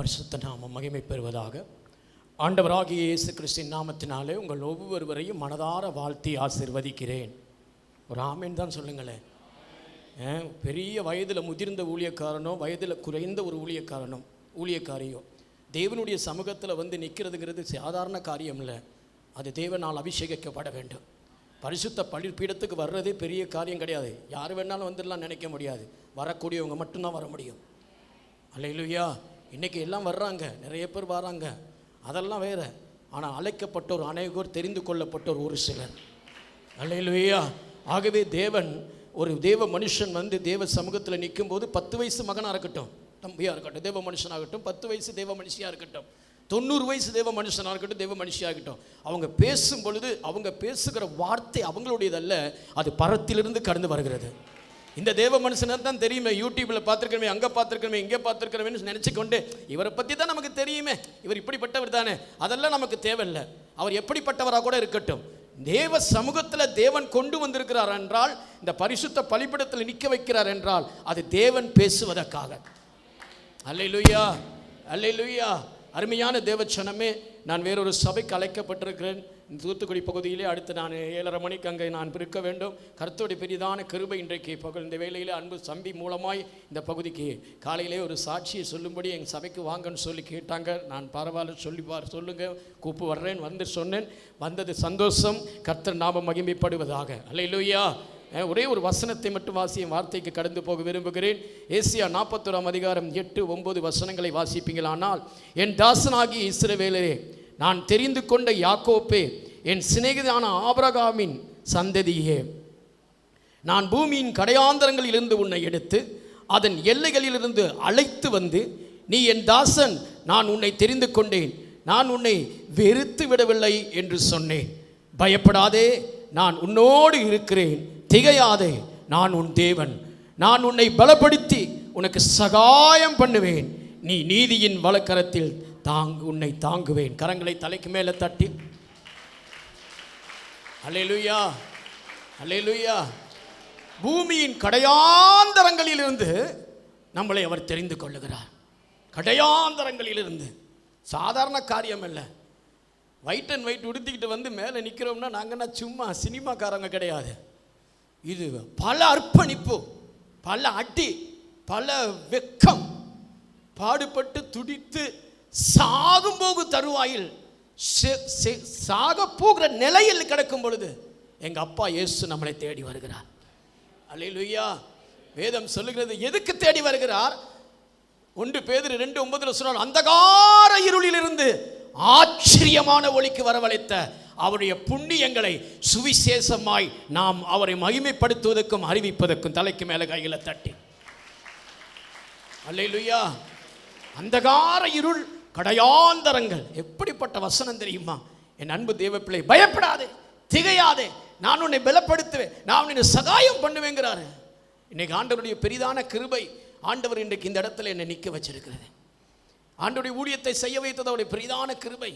பரிசுத்த நாமம் மகிமை பெறுவதாக. ஆண்டவராகிய இயேசு கிறிஸ்துவின் நாமத்தினாலே உங்கள் ஒவ்வொருவரையும் மனதார வாழ்த்தி ஆசீர்வதிக்கிறேன். ஒரு ஆமேன் தான் சொல்லுங்களேன். பெரிய வயதில் முதிர்ந்த ஊழியக்காரனோ வயதில் குறைந்த ஒரு ஊழியக்காரியோ தேவனுடைய சமூகத்தில் வந்து நிற்கிறதுங்கிறது சாதாரண காரியம் இல்லை. அது தேவனால் அபிஷேகிக்கப்பட வேண்டும். பரிசுத்த பீடத்துக்கு வர்றதே பெரிய காரியம் கிடையாது. யார் வேணாலும் வந்துடலாம் நினைக்க முடியாது. வரக்கூடியவங்க மட்டும்தான் வர முடியும். அல்லேலூயா. இன்றைக்கி எல்லாம் வர்றாங்க, நிறைய பேர் வராங்க, அதெல்லாம் வேறு. ஆனால் அழைக்கப்பட்டோர் அநேகர், தெரிந்து கொள்ளப்பட்டோர் ஒரு சிலர். அல்லேலூயா. ஆகவே ஒரு தேவ மனுஷன் வந்து தேவ சமூகத்தில் நிற்கும்போது 10 வயசு மகனாக இருக்கட்டும், தம்பியாக இருக்கட்டும், தேவ மனுஷனாகட்டும், 10 வயசு தேவ மனுஷியாக இருக்கட்டும், 90 வயசு தேவ மனுஷனாக இருக்கட்டும், தேவ மனுஷியாக இருக்கட்டும், அவங்க பேசும் பொழுது அவங்க பேசுகிற வார்த்தை அவங்களுடையதல்ல, அது பரத்திலிருந்து கடந்து வருகிறது. இந்த தேவ மனுஷனை தான் தெரியுமே, யூடியூப்பில் பார்த்துருக்கணுமே, அங்கே பார்த்துருக்கணுமே, இங்கே பார்த்துருக்கணுமேன்னு நினச்சிக்கொண்டு இவரை பற்றி தான் நமக்கு தெரியுமே, இவர் இப்படிப்பட்டவர் தானே, அதெல்லாம் நமக்கு தேவையில்லை. அவர் எப்படிப்பட்டவராக கூட இருக்கட்டும், தேவ சமூகத்தில் தேவன் கொண்டு வந்திருக்கிறார் என்றால், இந்த பரிசுத்த பலிபீடத்தில் நிற்க வைக்கிறார் என்றால், அது தேவன் பேசுவதற்காக. அல்லேலூயா, அல்லேலூயா. அருமையான தேவச்சனமே, நான் வேறொரு சபைக்கு அழைக்கப்பட்டிருக்கிறேன். தூத்துக்குடி பகுதியிலே அடுத்து நான் 7:30 மணிக்கு அங்கே நான் இருக்க வேண்டும். கர்த்தருடைய பெரிதான கிருபை இன்றைக்கு இந்த வேளையில் அன்பு சம்பி மூலமாய் இந்த பகுதிக்கு காலையிலே ஒரு சாட்சியை சொல்லும்படி எங்கள் சபைக்கு வாங்கன்னு சொல்லி கேட்டாங்க. நான் பரவாயில்ல சொல்லுங்கள், கூப்பு வர்றேன் வந்து சொன்னேன். வந்தது சந்தோஷம். கர்த்தர் நாமம் மகிமைப்படுவதாக. அல்லேலூயா. ஒரே ஒரு வசனத்தை மட்டும் வாசியும் வார்த்தைக்கு கடந்து போக விரும்புகிறேன். ஏசியா 41 அதிகாரம் 8-9 வசனங்களை வாசிப்பீங்களானால், என் தாசனாகி இஸ்ரவேலரே, நான் தெரிந்து கொண்ட யாக்கோப்பே, என் சிநேகிதனான ஆபிரகாமின் சந்ததியே, நான் பூமியின் கடையாந்தரங்களிலிருந்து உன்னை எடுத்து அதன் எல்லைகளிலிருந்து அழைத்து வந்து, நீ என் தாசன், நான் உன்னை தெரிந்து கொண்டேன், நான் உன்னை வெறுத்து விடவில்லை என்று சொன்னேன். பயப்படாதே, நான் உன்னோடு இருக்கிறேன், திகையாதே, நான் உன் தேவன், நான் உன்னை பலப்படுத்தி உனக்கு சகாயம் பண்ணுவேன், நீ நீதியின் வலக்கரத்தில் உன்னை தாங்குவேன். கரங்களை தலைக்கு மேலே தட்டி அல்லேலூயா, அல்லேலூயா. பூமியின் கடையாந்தரங்களிலிருந்து நம்மளை அவர் தெரிந்து கொள்ளுகிறார். கடையாந்தரங்களிலிருந்து சாதாரண காரியம் இல்லை. ஒயிட் அண்ட் ஒயிட் உடுத்திக்கிட்டு வந்து மேலே நிற்கிறோம்னா நாங்கன்னா சும்மா சினிமாக்காரங்க கிடையாது. இது பல அர்ப்பணிப்பு, பல அடி, பல வெக்கம், பாடுபட்டு துடித்து சாகும்போது தருவாயில் சாக போகிற நிலையில் கிடக்கும் பொழுது எங்கள் அப்பா இயேசு நம்மளை தேடி வருகிறார். அல்லேலூயா. வேதம் சொல்லுகிறது எதுக்கு தேடி வருகிறார்? 1 பேதுரு 2:9 சொன்னால், அந்தகார இருளிலிருந்து ஆச்சரியமான ஒளிக்கு வரவழைத்த அவருடைய புண்ணியங்களை சுவிசேஷமாய் நாம் அவரை மகிமைப்படுத்துவதற்கும் அறிவிப்பதற்கும். தலைக்கு மேலே கைகளை தட்டி அல்லேலூயா. அந்தகார இருள், கடையாந்தரங்கள். எப்படிப்பட்ட வசனம் தெரியுமா? என் அன்பு தேவ பிள்ளை, பயப்படாதே, திகையாதே, நான் உன்னை பலப்படுத்துவேன், நான் உன்னை சகாயம் பண்ணுவேங்கிறாரு. இன்னைக்கு ஆண்டவருடைய பெரிதான கிருபை, ஆண்டவர் இன்றைக்கு இந்த இடத்துல என்னை நிற்க வச்சிருக்கிறது. ஆண்டவருடைய ஊழியத்தை செய்ய வைத்தது அவருடைய பெரிதான கிருபை.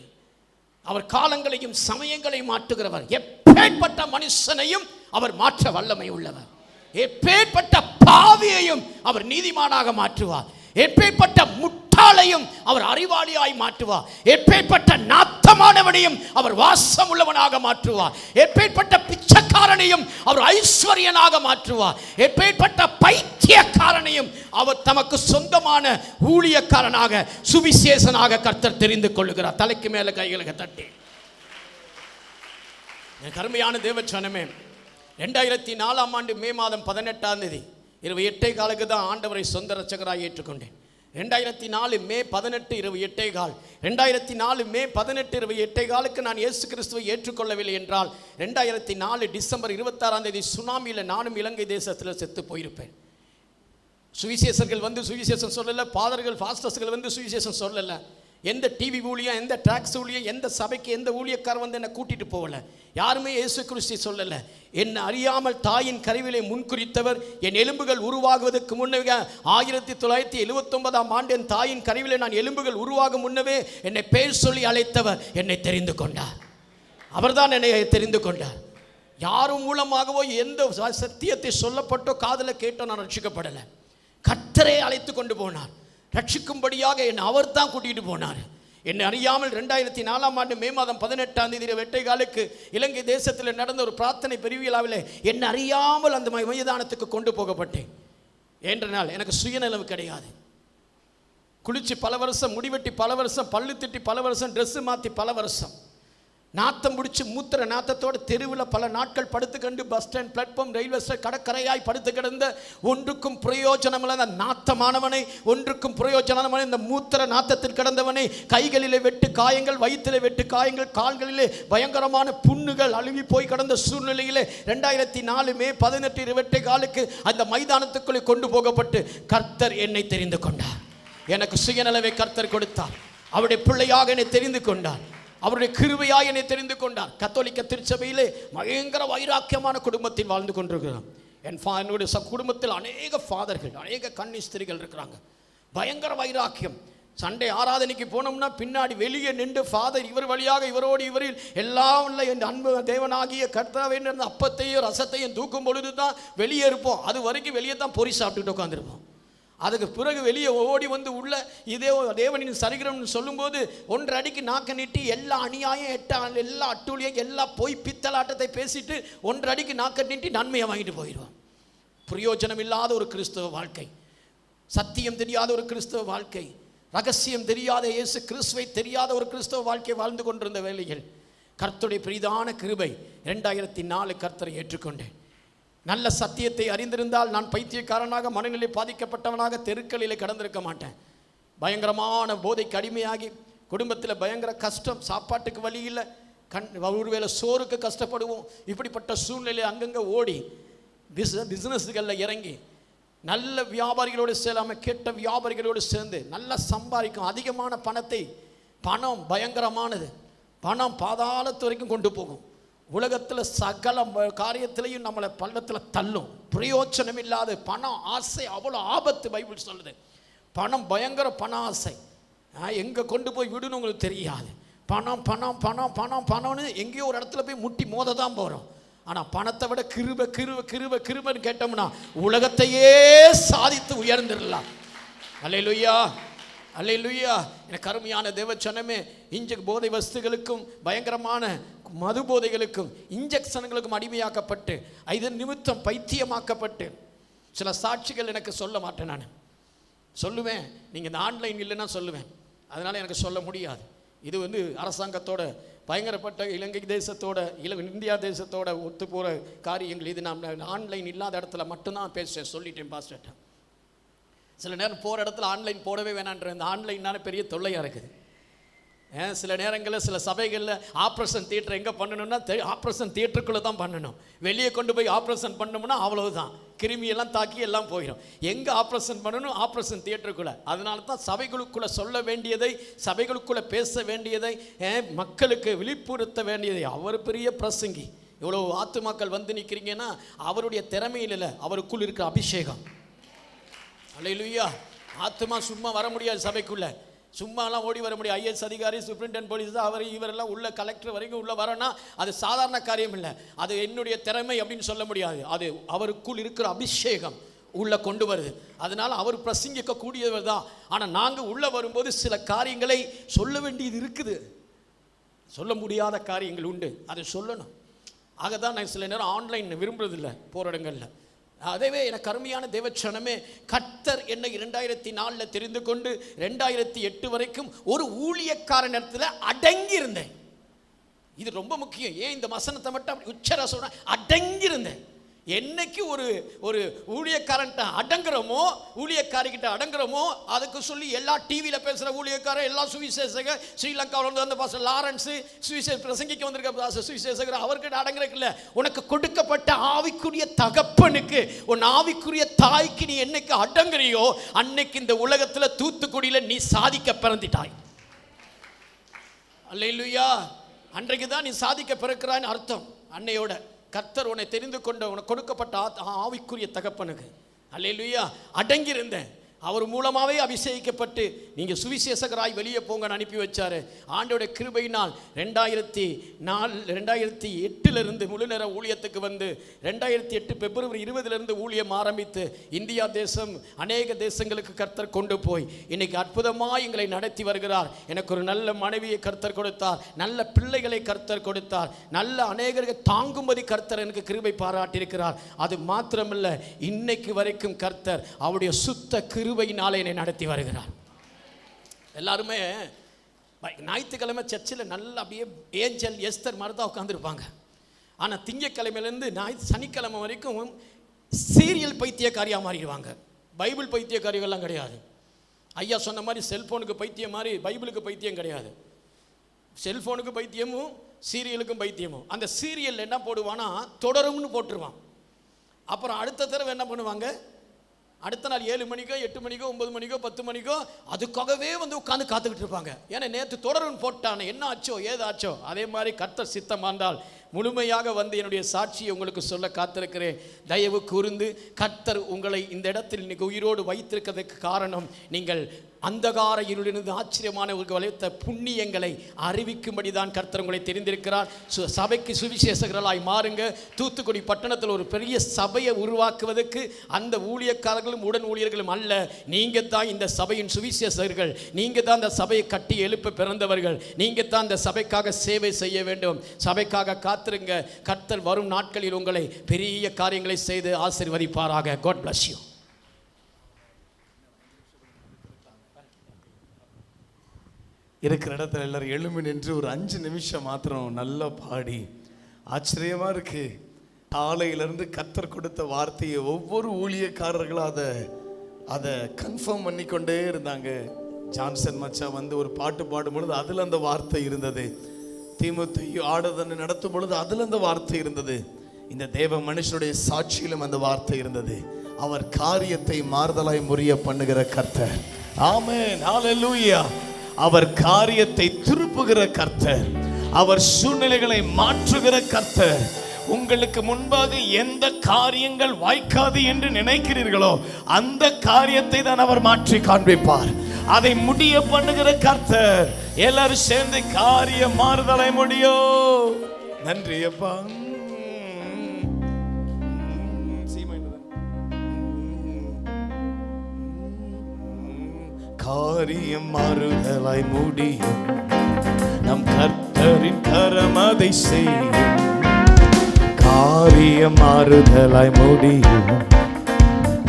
அவர் காலங்களையும் சமயங்களையும் மாற்றுகிறவர். எப்பேற்பட்ட மனுஷனையும் அவர் மாற்ற வல்லமை உள்ளவர். எப்பேற்பட்ட பாவியையும் அவர் நீதிமானாக மாற்றுவார். எப்பேற்பட்ட முட்டாளையும் அவர் அறிவாளியாய் மாற்றுவார். எப்பேற்பட்ட நாத்தமானவனையும் அவர் வாசம் உள்ளவனாக மாற்றுவார். எப்பேற்பட்ட பிச்சைக்காரனையும் அவர் ஐஸ்வர்யனாக மாற்றுவார். எப்பேற்பட்ட பைத்தியக்காரனையும் அவர் தமக்கு சொந்தமான ஊழியக்காரனாக, சுவிசேஷனாக கர்த்தர் தெரிந்து கொள்ளுகிறார். தலைக்கு மேல கைகளை தட்டி கருமையான தேவச்சனமே, 2004 ஆண்டு மே மாதம் 18ஆம் தேதி இரவு 8:15 தான் ஆண்டவரை சொந்த ரட்சகராக ஏற்றுக்கொண்டேன். 2004 மே 18 இரவு 8:15, 2004 மே 18 இரவு 8:15 நான் இயேசு கிறிஸ்துவை ஏற்றுக்கொள்ளவில்லை என்றால் 2004 டிசம்பர் 26ஆம் தேதி சுனாமியில் நானும் இலங்கை தேசத்தில் செத்து போயிருப்பேன். சுவிசேஷர்கள் வந்து சுவிசேஷம் சொல்லலை, பாஸ்டர்ஸ்கள் வந்து சுவிசேஷம் சொல்லலை, எந்த டிவி ஊழியம், எந்த ட்ராக்ஸ் ஊழியம், எந்த சபைக்கு எந்த ஊழியக்காரர் வந்து என்னை கூட்டிகிட்டு போகலை, யாருமே இயேசு கிறிஸ்து சொல்லலை. என்னை அறியாமல் தாயின் கருவிலே முன்குறித்தவர், என் எலும்புகள் உருவாகுவதற்கு முன்னவே 1979ஆம் ஆண்டு என் தாயின் கருவிலே நான் எலும்புகள் உருவாகும் முன்னவே என்னை பெயர் சொல்லி அழைத்தவர் என்னை தெரிந்து கொண்டார். அவர்தான் என்னை தெரிந்து கொண்டார். யாரும் மூலமாகவோ எந்த சத்தியத்தை சொல்லப்பட்டோ காதில் கேட்டோ நான் ரட்சிக்கப்படலை. கர்த்தரே அழைத்து கொண்டு போனார். ரட்சிக்கும்படியாக என்னை அவர் தான் கூட்டிகிட்டு போனார். என்னை அறியாமல் 2004ஆம் ஆண்டு மே மாதம் 18ஆம் தேதி வெட்டைகாலுக்கு இலங்கை தேசத்தில் நடந்த ஒரு பிரார்த்தனை பெருவிழாவில் என்னை அறியாமல் அந்த மைதானத்துக்கு கொண்டு போகப்பட்டேன். என்றனால் எனக்கு சுயநலவு கிடையாது. குளிச்சு பல வருஷம், முடிவெட்டி பல வருஷம், பல்லு திட்டி பல வருஷம், ட்ரெஸ்ஸு மாற்றி பல வருஷம், நாத்தம் பிடிச்சி மூத்திர நாத்தத்தோடு தெருவில் பல நாட்கள் படுத்து கண்டு bus stand, platform, railway station, கடற்கரையாய் படுத்து கிடந்த ஒன்றுக்கும் பிரயோஜனமில்லை அந்த நாத்தமானவனை, ஒன்றுக்கும் பிரயோஜனமான இந்த மூத்திர நாத்தத்தில் கிடந்தவனை, கைகளிலே வெட்டு காயங்கள், வயிற்றிலே வெட்டு காயங்கள், கால்களிலே பயங்கரமான புண்ணுகள், அழுகி போய் கிடந்த சூழ்நிலையிலே 2004 மே 18 வெட்டைகாலுக்கு அந்த மைதானத்துக்குள்ளே கொண்டு போகப்பட்டு கர்த்தர் என்னை தெரிந்து கொண்டார். எனக்கு சுயநலவை கர்த்தர் கொடுத்தார். அவருடைய பிள்ளையாக என்னை தெரிந்து கொண்டார். அவருடைய கிருபையாய் என்னை தெரிந்து கொண்டார். கத்தோலிக்க திருச்சபையிலே பயங்கர வைராக்கியமான குடும்பத்தில் வாழ்ந்து கொண்டிருக்கிறோம். என்னுடைய குடும்பத்தில் அநேக ஃபாதர்கள், அநேக கன்னிஸ்திரிகள் இருக்கிறாங்க. பயங்கர வைராக்கியம். சண்டே ஆராதனைக்கு போனோம்னா பின்னாடி வெளியே நின்று ஃபாதர் இவர் வழியாக இவரோடு இவரில் எல்லாம் இல்லை என் அன்பு தேவனாகிய கர்த்தாவே இருந்த அப்பத்தையும் ரசத்தையும் தூக்கும் பொழுது தான் வெளியே இருப்போம். அது வரைக்கும் வெளியே தான் பொறி சாப்பிட்டுட்டு உட்காந்துருப்போம். அதுக்கு பிறகு வெளியே ஓடி வந்து உள்ள இதே தேவனின் சரிகிரம்னு சொல்லும்போது 1 அடிக்கு நாக்க நீட்டி எல்லா அநியாயம், எல்லா அட்டூழியம், எல்லா பொய் பித்தலாட்டத்தை பேசிட்டு 1 அடிக்கு நாக்க நீட்டி நன்மையை வாங்கிட்டு போயிடுவான். பிரயோஜனம் இல்லாத ஒரு கிறிஸ்தவ வாழ்க்கை, சத்தியம் தெரியாத ஒரு கிறிஸ்தவ வாழ்க்கை, ரகசியம் தெரியாத இயேசு கிறிஸ்துவை தெரியாத ஒரு கிறிஸ்தவ வாழ்க்கை வாழ்ந்து கொண்டிருந்த வேளையில் கர்த்தருடைய பெரிதான கிருபை 2004 கர்த்தரை ஏற்றுக்கொண்டேன். நல்ல சத்தியத்தை அறிந்திருந்தால் நான் பைத்தியக்காரனாக, மனநிலை பாதிக்கப்பட்டவனாக தெருக்களிலே கடந்திருக்க மாட்டேன். பயங்கரமான போதைக்கு அடிமையாகி குடும்பத்தில் பயங்கர கஷ்டம், சாப்பாட்டுக்கு வழி இல்லை, ஒருவேளை சோறுக்கு கஷ்டப்படுவோம். இப்படிப்பட்ட சூழ்நிலை அங்கங்கே ஓடி பிஸ்னஸுகளில் இறங்கி நல்ல வியாபாரிகளோடு சேராமல் கெட்ட வியாபாரிகளோடு சேர்ந்து நல்லா சம்பாதிக்கும் அதிகமான பணத்தை, பணம் பயங்கரமானது, பணம் பாதாளத்து வரைக்கும் கொண்டு போகும். உலகத்தில் சகல காரியத்திலையும் நம்மளை பள்ளத்தில் தள்ளும். பிரயோஜனம் இல்லாத பணம் ஆசை அவ்வளோ ஆபத்து. பைபிள் சொல்லுது பணம் பயங்கர பண ஆசை எங்கே கொண்டு போய் விடுன்னு உங்களுக்கு தெரியாது. பணம் பணம் பணம் பணம் பணம்னு எங்கேயோ ஒரு இடத்துல போய் முட்டி மோத தான் போகிறோம். ஆனால் பணத்தை விட கிருபை கிருபை கிருபை கிருபைன்னு கேட்டோம்னா உலகத்தையே சாதித்து உயர்ந்துடலாம். அல்லேலூயா, அல்லேலூயா. எனக்கு அருமையான தேவச்சனமே, போதை வஸ்துகளுக்கும் பயங்கரமான மது போதைகளுக்கும் இன்ஜெக்ஷன்களுக்கும் அடிமையாக்கப்பட்டு இதன் நிமித்தம் பைத்தியமாக்கப்பட்டு சில சாட்சிகள் எனக்கு சொல்ல மாட்டேன். நான் சொல்லுவேன், நீங்கள் இந்த ஆன்லைன் இல்லைன்னா சொல்லுவேன், அதனால் எனக்கு சொல்ல முடியாது. இது அரசாங்கத்தோட பயங்கரப்பட்ட இலங்கை தேசத்தோட இந்தியா தேசத்தோட ஒத்து போகிற காரியங்கள். இது நான் ஆன்லைன் இல்லாத இடத்துல மட்டும்தான் பேசுகிறேன். சொல்லிட்டேன் பாஸ்டர்ட்ட. சில நேரம் போகிற இடத்துல ஆன்லைன் போடவே வேணான்ற இந்த ஆன்லைன்னால பெரிய தொல்லையாக இருக்குது. சில நேரங்களில் சில சபைகளில் ஆப்ரேஷன் தியேட்டர் எங்கே பண்ணணும்னா ஆப்ரேஷன் தியேட்டருக்குள்ளே தான் பண்ணணும். வெளியே கொண்டு போய் ஆப்ரேஷன் பண்ணோம்னா அவ்வளவுதான், கிருமியெல்லாம் தாக்கி எல்லாம் போயிடும். எங்கே ஆப்ரேஷன் பண்ணணும்? ஆப்ரேஷன் தியேட்டருக்குள்ளே. அதனால தான் சபைகளுக்குள்ளே சொல்ல வேண்டியதை, சபைகளுக்குள்ளே பேச வேண்டியதை, மக்களுக்கு விழிப்புறுத்த வேண்டியதை. அவர் பெரிய பிரசங்கி. இவ்வளோ ஆத்துமாக்கள் வந்து நிற்கிறீங்கன்னா அவருடைய திறமையில் இல்லை, அவருக்குள் இருக்கிற அபிஷேகம். அல்லேலூயா. ஆத்துமா சும்மா வர முடியாது சபைக்குள்ளே, சும்மாலாம் ஓடி வர முடியும். ஐஏஎஸ் அதிகாரி, சூப்பரிண்டென்டென்ட் போலீஸ் தான் அவர் இவரெல்லாம் உள்ள கலெக்டர் வரைக்கும் உள்ள வரனா அது சாதாரண காரியம் இல்லை. அது என்னுடைய திறமை அப்படின்னு சொல்ல முடியாது. அது அவருக்குள் இருக்கிற அபிஷேகம் உள்ள கொண்டு வருது. அதனால் அவர் பிரசங்கிக்க கூடியவர் தான். ஆனால் நாங்கள் உள்ள வரும்போது சில காரியங்களை சொல்ல வேண்டியது இருக்குது, சொல்ல முடியாத காரியங்கள் உண்டு, அதை சொல்லணும். ஆக தான் நான் சில நேரம் ஆன்லைன் விரும்புறதில்லை போகிற இடங்களில். அதேவே எனக்கு அருமையான தேவச்சனமே, கர்த்தர் என்னை 2004 தெரிந்து கொண்டு 2008 வரைக்கும் ஒரு ஊழியக்கார நேரத்தில் அடங்கியிருந்தேன். இது ரொம்ப முக்கியம். ஏன் இந்த வசனத்தை மட்டும் உச்சர சொல்றேன், அடங்கியிருந்தேன். என்னைக்கு ஒரு ஊழியக்காரன்ட்ட அடங்குறோமோ, ஊழியக்காரிக்கிட்ட அடங்குறோமோ, அதுக்கு சொல்லி எல்லா டிவியில் பேசுகிற ஊழியக்காரர், எல்லா சுவிசேஷகர், ஸ்ரீலங்காவில் வந்து அந்த பாஸ்டர் லாரன்ஸு சுவிசேஷ பிரசங்கிக்க வந்திருக்க சுவிசேஷகர், அவர்கிட்ட அடங்குறதுல உனக்கு கொடுக்கப்பட்ட ஆவிக்குரிய தகப்பனுக்கு, உன் ஆவிக்குரிய தாய்க்கு நீ என்னைக்கு அடங்குறியோ அன்னைக்கு இந்த உலகத்தில் தூத்துக்குடியில் நீ சாதிக்க பிறந்துட்டாய். அல்லேலூயா. அன்றைக்கு தான் நீ சாதிக்க பிறக்கிறான்னு அர்த்தம். அன்னையோட கர்த்தர் உன்னை தெரிந்து கொண்ட உனக்கு கொடுக்கப்பட்ட ஆவிக்குரிய தகப்பனுக்கு. அல்லேலூயா. அடங்கியிருந்தேன். அவர் மூலமாகவே அபிஷேகிக்கப்பட்டு நீங்கள் சுவிசேஷகராய் வெளியே போங்கன்னு அனுப்பி வச்சார். ஆண்டோட கிருபையினால் 2008 முழு நேர ஊழியத்துக்கு வந்து 2008 பிப்ரவரி 20 ஊழியம் ஆரம்பித்து இந்தியா தேசம் அநேக தேசங்களுக்கு கர்த்தர் கொண்டு போய் இன்னைக்கு அற்புதமாக எங்களை நடத்தி வருகிறார். எனக்கு ஒரு நல்ல மனைவியை கர்த்தர் கொடுத்தார், நல்ல பிள்ளைகளை கர்த்தர் கொடுத்தார், நல்ல அநேகருக்கு தாங்கும்படி கர்த்தர் எனக்கு கிருபை பாராட்டியிருக்கிறார். அது மாத்திரமல்ல, இன்னைக்கு வரைக்கும் கர்த்தர் அவருடைய சுத்த கிருபையினாலே என்னை நடத்தி வருகிறார். எல்லாருமே ஞாயிற்றுக்கிழமை சர்ச்சில் நல்லா அப்படியே ஏஞ்சல் எஸ்தர் மாதிரி தான் உட்காந்துருப்பாங்க. ஆனால் திங்கக்கிழமையிலேருந்து சனிக்கிழமை வரைக்கும் சீரியல் பைத்தியக்காரியாக மாறிடுவாங்க. பைபிள் பைத்தியக்காரிகள்லாம் கிடையாது. ஐயா சொன்ன மாதிரி செல்ஃபோனுக்கு பைத்தியம் மாதிரி பைபிளுக்கு பைத்தியம் கிடையாது. செல்ஃபோனுக்கு பைத்தியமும் சீரியலுக்கும் பைத்தியமும். அந்த சீரியல் என்ன போடுவான்னா தொடரும்னு போட்டுருவான். அப்புறம் அடுத்த தடவை என்ன பண்ணுவாங்க, அடுத்த நாள் 7 மணிக்கோ 8 மணிக்கோ 9 மணிக்கோ 10 மணிக்கோ அதுக்காகவே வந்து உட்காந்து காத்துக்கிட்டு இருப்பாங்க. ஏன்னா நேற்று தொடருன்னு போட்டானே, என்ன ஆச்சோ ஏதாச்சோ. அதே மாதிரி கர்த்தர் சித்தமானால் முழுமையாக வந்து என்னுடைய சாட்சியை உங்களுக்கு சொல்ல காத்திருக்கிறேன். தயவு கூர்ந்து கர்த்தர் உங்களை இந்த இடத்தில் இன்னைக்கு உயிரோடு வைத்திருக்கிறதுக்கு காரணம், நீங்கள் அந்தகார இருளிலிருந்து ஆச்சரியமானவர்களுக்கு வளைத்த புண்ணியங்களை அறிவிக்கும்படி தான் கர்த்தர் உங்களை தெரிந்திருக்கிறார். சபைக்கு சுவிசேஷகர்களாய் மாறுங்க. தூத்துக்குடி பட்டணத்தில் ஒரு பெரிய சபையை உருவாக்குவதற்கு அந்த ஊழியக்காரர்களும் உடன் ஊழியர்களும் அல்ல, நீங்கள் தான் இந்த சபையின் சுவிசேஷகர்கள். நீங்கள் தான் இந்த சபையை கட்டி எழுப்ப பிறந்தவர்கள். நீங்கள் தான் இந்த சபைக்காக சேவை செய்ய வேண்டும். சபைக்காக காத்திருங்க. கர்த்தர் வரும் நாட்களில் உங்களை பெரிய காரியங்களை செய்து ஆசீர்வதிப்பாராக. God bless you. இருக்கிற இடத்துல எல்லாரும் எழும்பி நின்று ஒரு 5 நிமிஷம் மாத்திரம் நல்லா பாடி. ஆச்சரியமா இருக்கு. காலையிலிருந்து கர்த்தர் கொடுத்த வார்த்தையை ஒவ்வொரு ஊழியக்காரர்களும் அதை கன்ஃபார்ம் பண்ணிக்கொண்டே இருந்தாங்க. ஜான்சன் மச்சா வந்து ஒரு பாட்டு பாடும் பொழுது அதில் அந்த வார்த்தை இருந்தது. தீமுத்தையும் ஆடுதனை நடத்தும் பொழுது அதில் அந்த வார்த்தை இருந்தது. இந்த தேவ மனுஷனுடைய சாட்சியிலும் அந்த வார்த்தை இருந்தது. அவர் காரியத்தை மாறுதலாய் முறிய பண்ணுகிற கர்த்தர். ஆமென், ஹல்லேலூயா. அவர் காரியத்தை திருப்புகிற கர்த்தர். அவர் சூழ்நிலைகளை மாற்றுகிற கர்த்தர். உங்களுக்கு முன்பாக எந்த காரியங்கள் வாய்க்காது என்று நினைக்கிறீர்களோ அந்த காரியத்தை தான் அவர் மாற்றி காண்பிப்பார். அதை முடிய பண்ணுகிற கர்த்தர். எல்லாரும் சேர்ந்து காரியம் மாறுதலை முடியும். நன்றி அப்பா. காரியம் மாறுதலாய் முடியும். நம் கர்த்தரின் கரம் அதை செய்யும். காரியம் மாறுதலாய் முடியும்.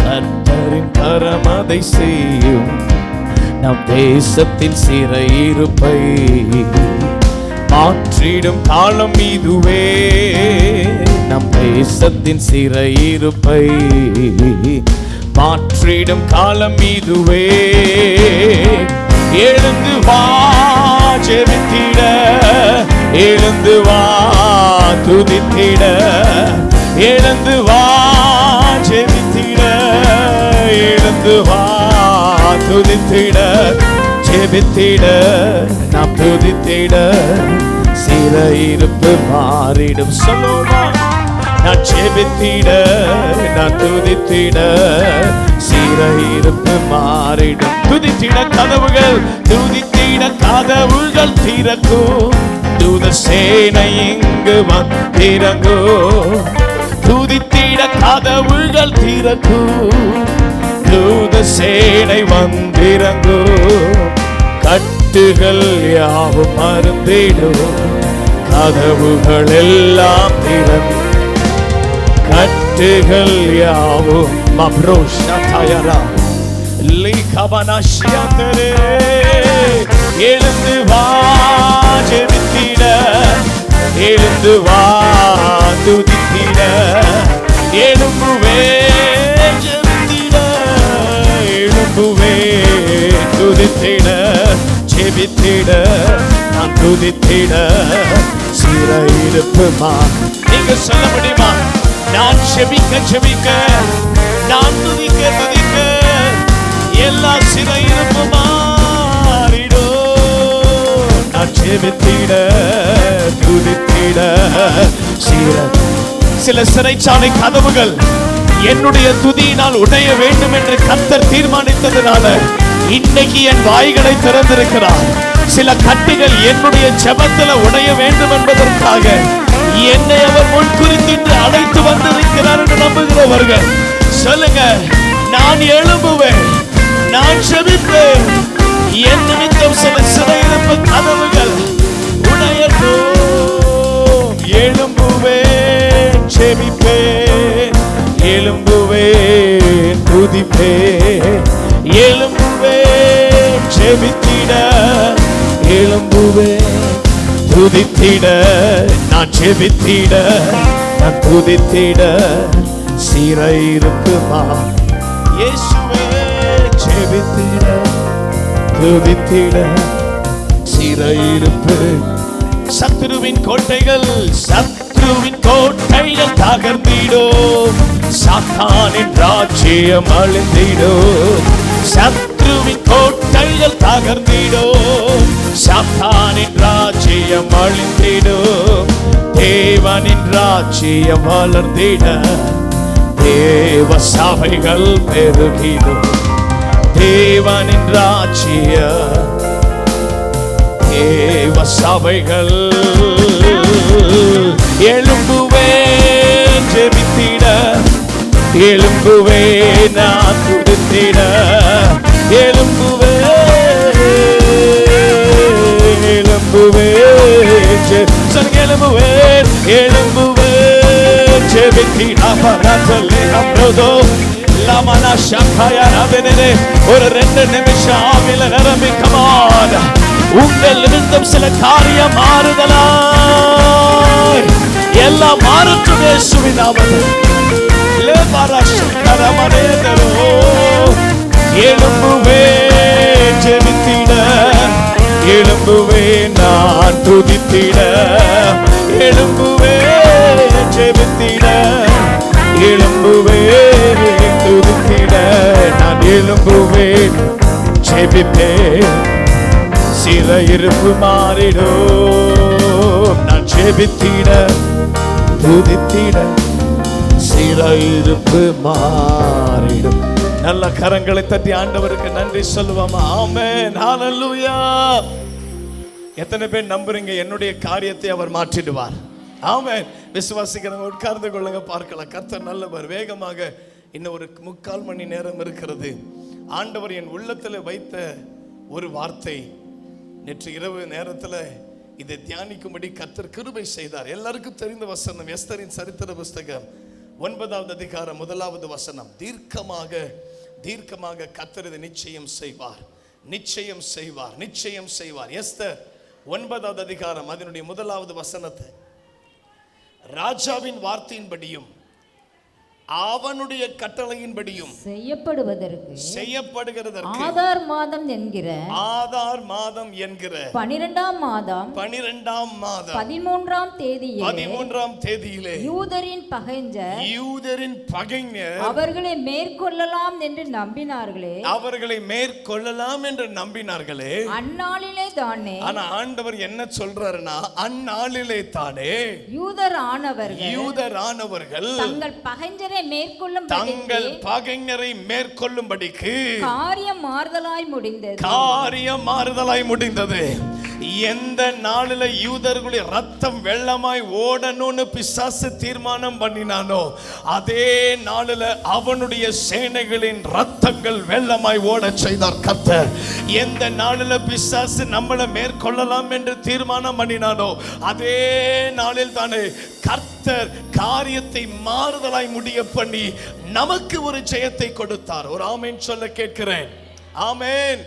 கர்த்தரின் கரம் அதை செய்யும். நம் தேசத்தின் சிறையிருப்பை மாற்றிடும் காலம் இதுவே. நம் தேசத்தின் சிறையிருப்பை மாற்றிடும் காலம் இதுவே. எழுந்து வா ஜெபித்திட, எழுந்து வா துதித்திட, எழுந்து வா ஜெபித்திட, எழுந்து வா துதித்திட, ஜெபித்திட நாம் துதித்திட சிறையிருப்பு மாறிடும். சொல்லுவா, நான் ஜெபித்திட நான் துதித்திட சிறையிருப்பு மாறிடும். துதித்திட கதவுகள், துதித்திட கதவுகள் திறக்கும். தூத சேனை இங்கு வந்திறங்கும். துதித்திட கதவுகள் திறக்கும். தூத சேனை வந்திறங்கும். கட்டுகள் யாவும் மறந்திடும். கதவுகள் எல்லாம் திறந்து கட்டுகள் யாவும் மப்ரோஷா தயாரா லிகபனஷியதரே. எழுந்து வா ஜெபித்திட, எழுந்து வா துதித்திட, எழும்புவே ஜெபித்திட, எழும்புவே துதித்திட, ஜெபித்திட நான் துதித்திட சிறையிருப்புமா. நீங்க சொல்ல முடியுமா? நான் செபிக்க செபிக்க, நான் துதிக்க துதிக்க எல்லா சிறையிருப்பும் மாறிடும். நான் செபித்திட துதித்திட சில சிறைச்சாலை கதவுகள் என்னுடைய துதியினால் உடைய வேண்டும் என்று கர்த்தர் தீர்மானித்ததுனால இன்னைக்கு என் வாய்களை திறந்திருக்கிறார். சில கட்டுகள் என்னுடைய ஜெபத்துல உடைய வேண்டும் என்பதற்காக என்னை அவர் முன்குறித்து அழைத்து வந்திருக்கிறார் என்று நம்புகிறவர்கள் சொல்லுங்க, நான் எழும்புவேன், நான் ஜெபிப்பேன், என் நிமித்தம் சில சிறையிருப்பு கதவுகள் உடையட்டும். எழும்புவேன், ஜெபிப்பேன், எழும்புவேன், துதிப்பேன், எழும்புவேன், ஜெபித்திட, எழும்புவேன், துதித்திட, நான் ஜெபித்திட, நான் துதித்திட, சிறையிருப்புமா இயேசுவே, ஜெபித்திட, துதித்திட, சிறையிருப்பு. சத்துருவின் கோட்டைகள் தகர்ந்திடும், சாத்தானின் ராஜ்யம் அழிந்திடும். சத்துருவின் கோட்டைகள் தகர்ந்திடும், சாத்தானின் ராஜ்யம் அழிந்திடும். தேவனின் ராஜ்யம் வளர்ந்திட, தேவ சபைகள் பெருகிடும். தேவனின் ராஜ்யம், தேவ சபைகள். எழும்புவேன், ஜெபித்திட, எழும்புவேன், நான் துதித்திட, எழும்புவேன், எழும்புவேன், எழும்புவேன், எழும்புவேன், ஜெபித்திட. ஒரு 2 நிமிஷம் ஆவில நிரம்பி கமான். உங்கள் நிமித்தம் சில காரியம் மாறுதலாய் எல்லாம் மாறட்டும் இயேசுவின் நாமத்தில். எழும்புவேன், ஜெபித்திட, எழும்புவேன், நான் துதித்திட, எழும்புவேன், ஜெபித்திட, எழும்புவேன், துதித்திட, நான் எழும்புவேன், ஜெபிப்பேன், சிறையிருப்பு மாறிடும். நான் ஜெபித்திட, துதித்திட, சிறையிருப்பு மாறிடும். நல்ல கரங்களை தட்டி ஆண்டவருக்கு நன்றி சொல்லுவோமா? ஆமென், ஹல்லேலூயா. எத்தனை பேர் நம்புறீங்க என்னுடைய காரியத்தை அவர் மாற்றிடுவார்? ஆமென். விசுவாசிக்கிறவங்க உட்கார்ந்து கொள்ளுங்க, பார்க்கலாம். கர்த்தர் நல்லவர். வேகமாக இன்னும் ஒரு 3/4 மணி நேரம் இருக்கிறது. ஆண்டவர் என் உள்ளத்தில் வைத்த ஒரு வார்த்தை, நேற்று இரவு நேரத்தில் இதை தியானிக்கும்படி கர்த்தர் கிருபை செய்தார். எல்லாருக்கும் தெரிந்த வசனம், எஸ்தரின் சரித்திர புஸ்தகம் 9வது அதிகாரம் 1வது வசனம். தீர்க்கமாக கர்த்தர் இதை நிச்சயம் செய்வார், நிச்சயம் செய்வார், நிச்சயம் செய்வார். எஸ்தர் 9வது அதிகாரம் அதனுடைய 1வது வசனத்தை, ராஜாவின் வார்த்தையின்படியும் அவனுடைய கட்டளையின்படியும் செய்யப்படுகிறதற்கு ஆதார் மாதம் என்கிற 12ஆம் மாதம் 13ஆம் தேதியிலே யூதரின் பகைஞர் அவர்களை மேற்கொள்ளலாம் என்று நம்பினார்களே, அந்நாளிலே தானே. ஆனா ஆண்டவர் என்ன சொல்றாருன்னா, அந்நாளிலே தானே யூதரானவர்கள் தங்கள் பகைஞரை மேற்கொள்ளும்படிக்கு காரியம் மாறுதலாய் முடிந்தது. எந்த நாளில யூதர்களுடைய ரத்தம் வெள்ளமாய் ஓடணும்னு பிசாசு தீர்மானம் பண்ணினானோ, அதே நாளில அவனுடைய சேனைகளின் ரத்தங்கள் வெள்ளமாய் ஓட செய்தார் கர்த்தர். எந்த நாளில பிசாசு நம்மளை மேற்கொள்ளலாம் என்று தீர்மானம் பண்ணினானோ, அதே நாளில் தானே கர்த்தர் காரியத்தை மாறுதலாய் முடிய பண்ணி நமக்கு ஒரு ஜெயத்தை கொடுத்தார். ஒரு ஆமென் சொல்ல கேட்கிறேன். ஆமென்.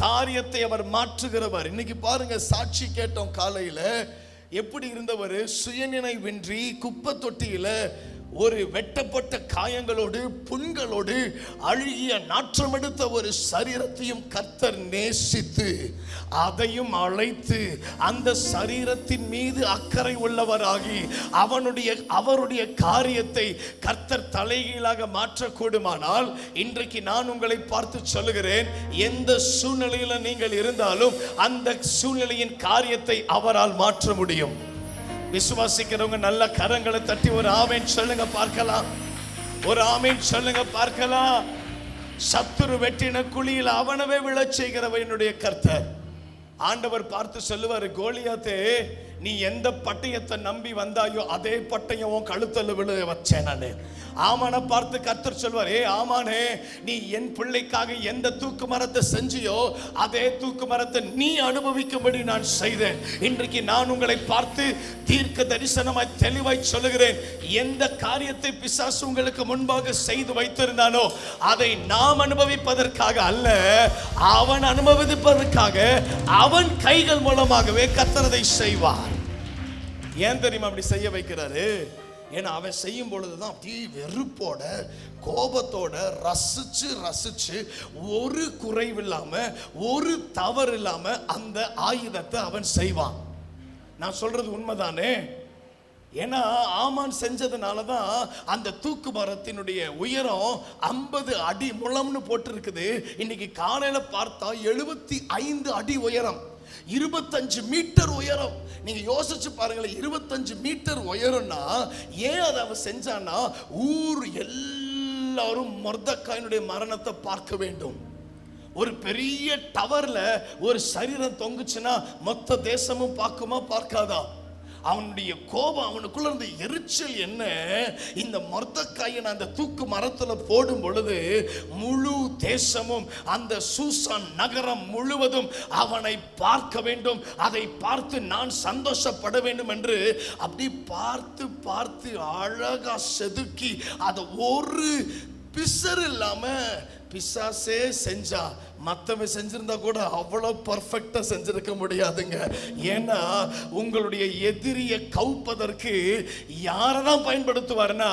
காரியத்தை அவர் மாற்றுகிறவர். இன்னைக்கு பாருங்க, சாட்சி கேட்டோம் காலையில. எப்படி இருந்தவர்? சுயநினைவின்றி குப்பை தொட்டியில ஒரு வெட்டப்பட்ட காயங்களோடு புண்களோடு அழுகிய நாற்றமெடுத்த ஒரு சரீரத்தையும் கர்த்தர் நேசித்து அதையும் அழைத்து அந்த சரீரத்தின் மீது அக்கறை உள்ளவராகி அவருடைய காரியத்தை கர்த்தர் தலைகீழாக மாற்றக்கூடுமானால், இன்றைக்கு நான் உங்களை பார்த்து சொல்லுகிறேன், எந்த சூழ்நிலையில நீங்கள் இருந்தாலும் அந்த சூழ்நிலையின் காரியத்தை அவரால் மாற்ற முடியும். விசுவாசிக்கிறவங்க நல்ல கரங்களை தட்டி ஒரு ஆமென் சொல்லுங்க, பார்க்கலாம். ஒரு ஆமீன் சொல்லுங்க பார்க்கலாம். சத்துரு வெட்டின குழியில் அவனவே விழச் செய்கிறவர் என்னுடைய கர்த்தர். ஆண்டவர் பார்த்து சொல்லுவாரு, கோலியாத்தே, நீ எந்த பட்டயத்தை நம்பி வந்தாயோ அதே பட்டயம் உன் கழுத்துல விழ வச்சேன் நானு. ஆமானை பார்த்து கர்த்தர் சொல்வார், ஏ ஆமானே, நீ என் பிள்ளைக்காக எந்த தூக்கு மரத்தை செஞ்சியோ அதே தூக்கு மரத்தை நீ அனுபவிக்கும்படி நான் செய்தேன். இன்றைக்கு நான் உங்களை பார்த்து தீர்க்க தரிசனமாய் தெளிவாய் சொல்லுகிறேன், எந்த காரியத்தை பிசாசு உங்களுக்கு முன்பாக செய்து வைத்திருந்தானோ அதை நாம் அனுபவிப்பதற்காக அல்ல, அவன் அனுபவிப்பதற்காக அவன் கைகள் மூலமாகவே கர்த்தர் அதை செய்வார். ஏன் தெரியுமா அப்படி செய்ய வைக்கிறாரு? ஏன்னா அவன் செய்யும் பொழுதுதான் அப்படி வெறுப்போட கோபத்தோட ரசிச்சு ரசிச்சு ஒரு குறைவில்லாம ஒரு தவறு இல்லாம அந்த ஆயுதத்தை அவன் செய்வான். நான் சொல்றது உண்மைதானே? ஏன்னா ஆமான் செஞ்சதுனாலதான் அந்த தூக்கு மரத்தினுடைய உயரம் 50 அடி முழம்னு போட்டு இருக்குது. இன்னைக்கு காலையில பார்த்தா 75 அடி உயரம், 25 மீட்டர் உயரம். நீங்க யோசிச்சு பாருங்களேன், 25 மீட்டர் உயரம்னா ஏன் அதை அவன் செஞ்சான்னா, ஊர் எல்லாரும் மொர்தெக்காயினுடைய மரணத்தை பார்க்க வேண்டும். ஒரு பெரிய டவர்ல ஒரு சரீரம் தொங்குச்சுன்னா மொத்த தேசமும் பார்க்குமா பார்க்காதா? அவனுடைய கோபம், அவனுக்குள்ள இருந்த எரிச்சல் என்ன, இந்த மொர்தெக்காயை அந்த தூக்கு மரத்துல போடும் பொழுது முழு தேசமும் அந்த சூசான் நகரம் முழுவதும் அவனை பார்க்க வேண்டும், அதை பார்த்து நான் சந்தோஷப்பட வேண்டும் என்று அப்படி பார்த்து பார்த்து அழகா செதுக்கி அதை ஒரு பிசர் இல்லாம பிசாசே செஞ்சா. மற்றவன் செஞ்சிருந்தா கூட அவ்வளோ பர்ஃபெக்டா செஞ்சிருக்க முடியாதுங்க. ஏன்னா உங்களுடைய எதிரியை கவுப்பதற்கு யாரை தான் பயன்படுத்துவார்னா,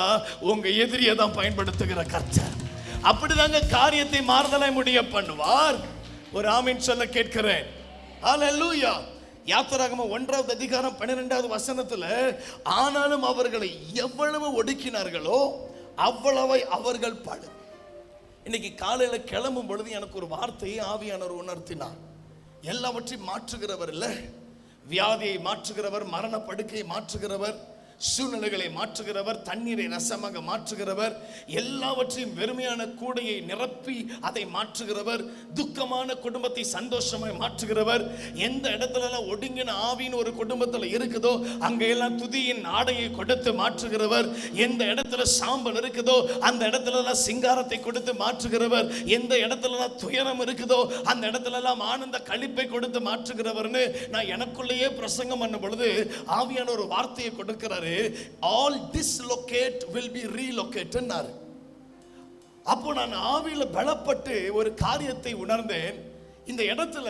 உங்க எதிரியை தான் பயன்படுத்துகிற கர்த்தர். அப்படிதாங்க காரியத்தை மாறுதலாய் முடிய பண்ணுவார். ஒரு ஆமீன் சொல்ல கேட்கிறேன். ஹல்லேலூயா. யாத்திராகமம் 1வது அதிகாரம் 12வது வசனத்துல, ஆனாலும் அவர்களை எவ்வளவு ஒடுக்கினார்களோ அவ்வளவை அவர்கள் படு. இன்னைக்கு காலையில கிளம்பும் பொழுது எனக்கு ஒரு வார்த்தையை ஆவியானவர் உணர்த்தினார். எல்லாவற்றையும் மாற்றுகிறவர் இல்ல, வியாதியை மாற்றுகிறவர், மரண படுக்கையை மாற்றுகிறவர், சூழ்நிலைகளை மாற்றுகிறவர், தண்ணீரை ரசமாக மாற்றுகிறவர், எல்லாவற்றையும் வெறுமையான கூடையை நிரப்பி அதை மாற்றுகிறவர், துக்கமான குடும்பத்தை சந்தோஷமாய் மாற்றுகிறவர். எந்த இடத்துல ஒடுங்கின ஆவின்னு ஒரு குடும்பத்தில் இருக்குதோ அங்கெல்லாம் துதியின் ஆடையை கொடுத்து மாற்றுகிறவர். எந்த இடத்துல சாம்பல் இருக்குதோ அந்த இடத்துல சிங்காரத்தை கொடுத்து மாற்றுகிறவர். எந்த இடத்துல துயரம் இருக்குதோ அந்த இடத்துல ஆனந்த களிப்பை கொடுத்து மாற்றுகிறவர்னு நான் எனக்குள்ளேயே பிரசங்கம் பண்ணும் பொழுது ஆவியான ஒரு வார்த்தையை கொடுக்கிறார். All dislocate will be relocated. அப்போ நான் ஆவியில பலப்பட்டு ஒரு காரியத்தை உணர்ந்தேன். இந்த இடத்துல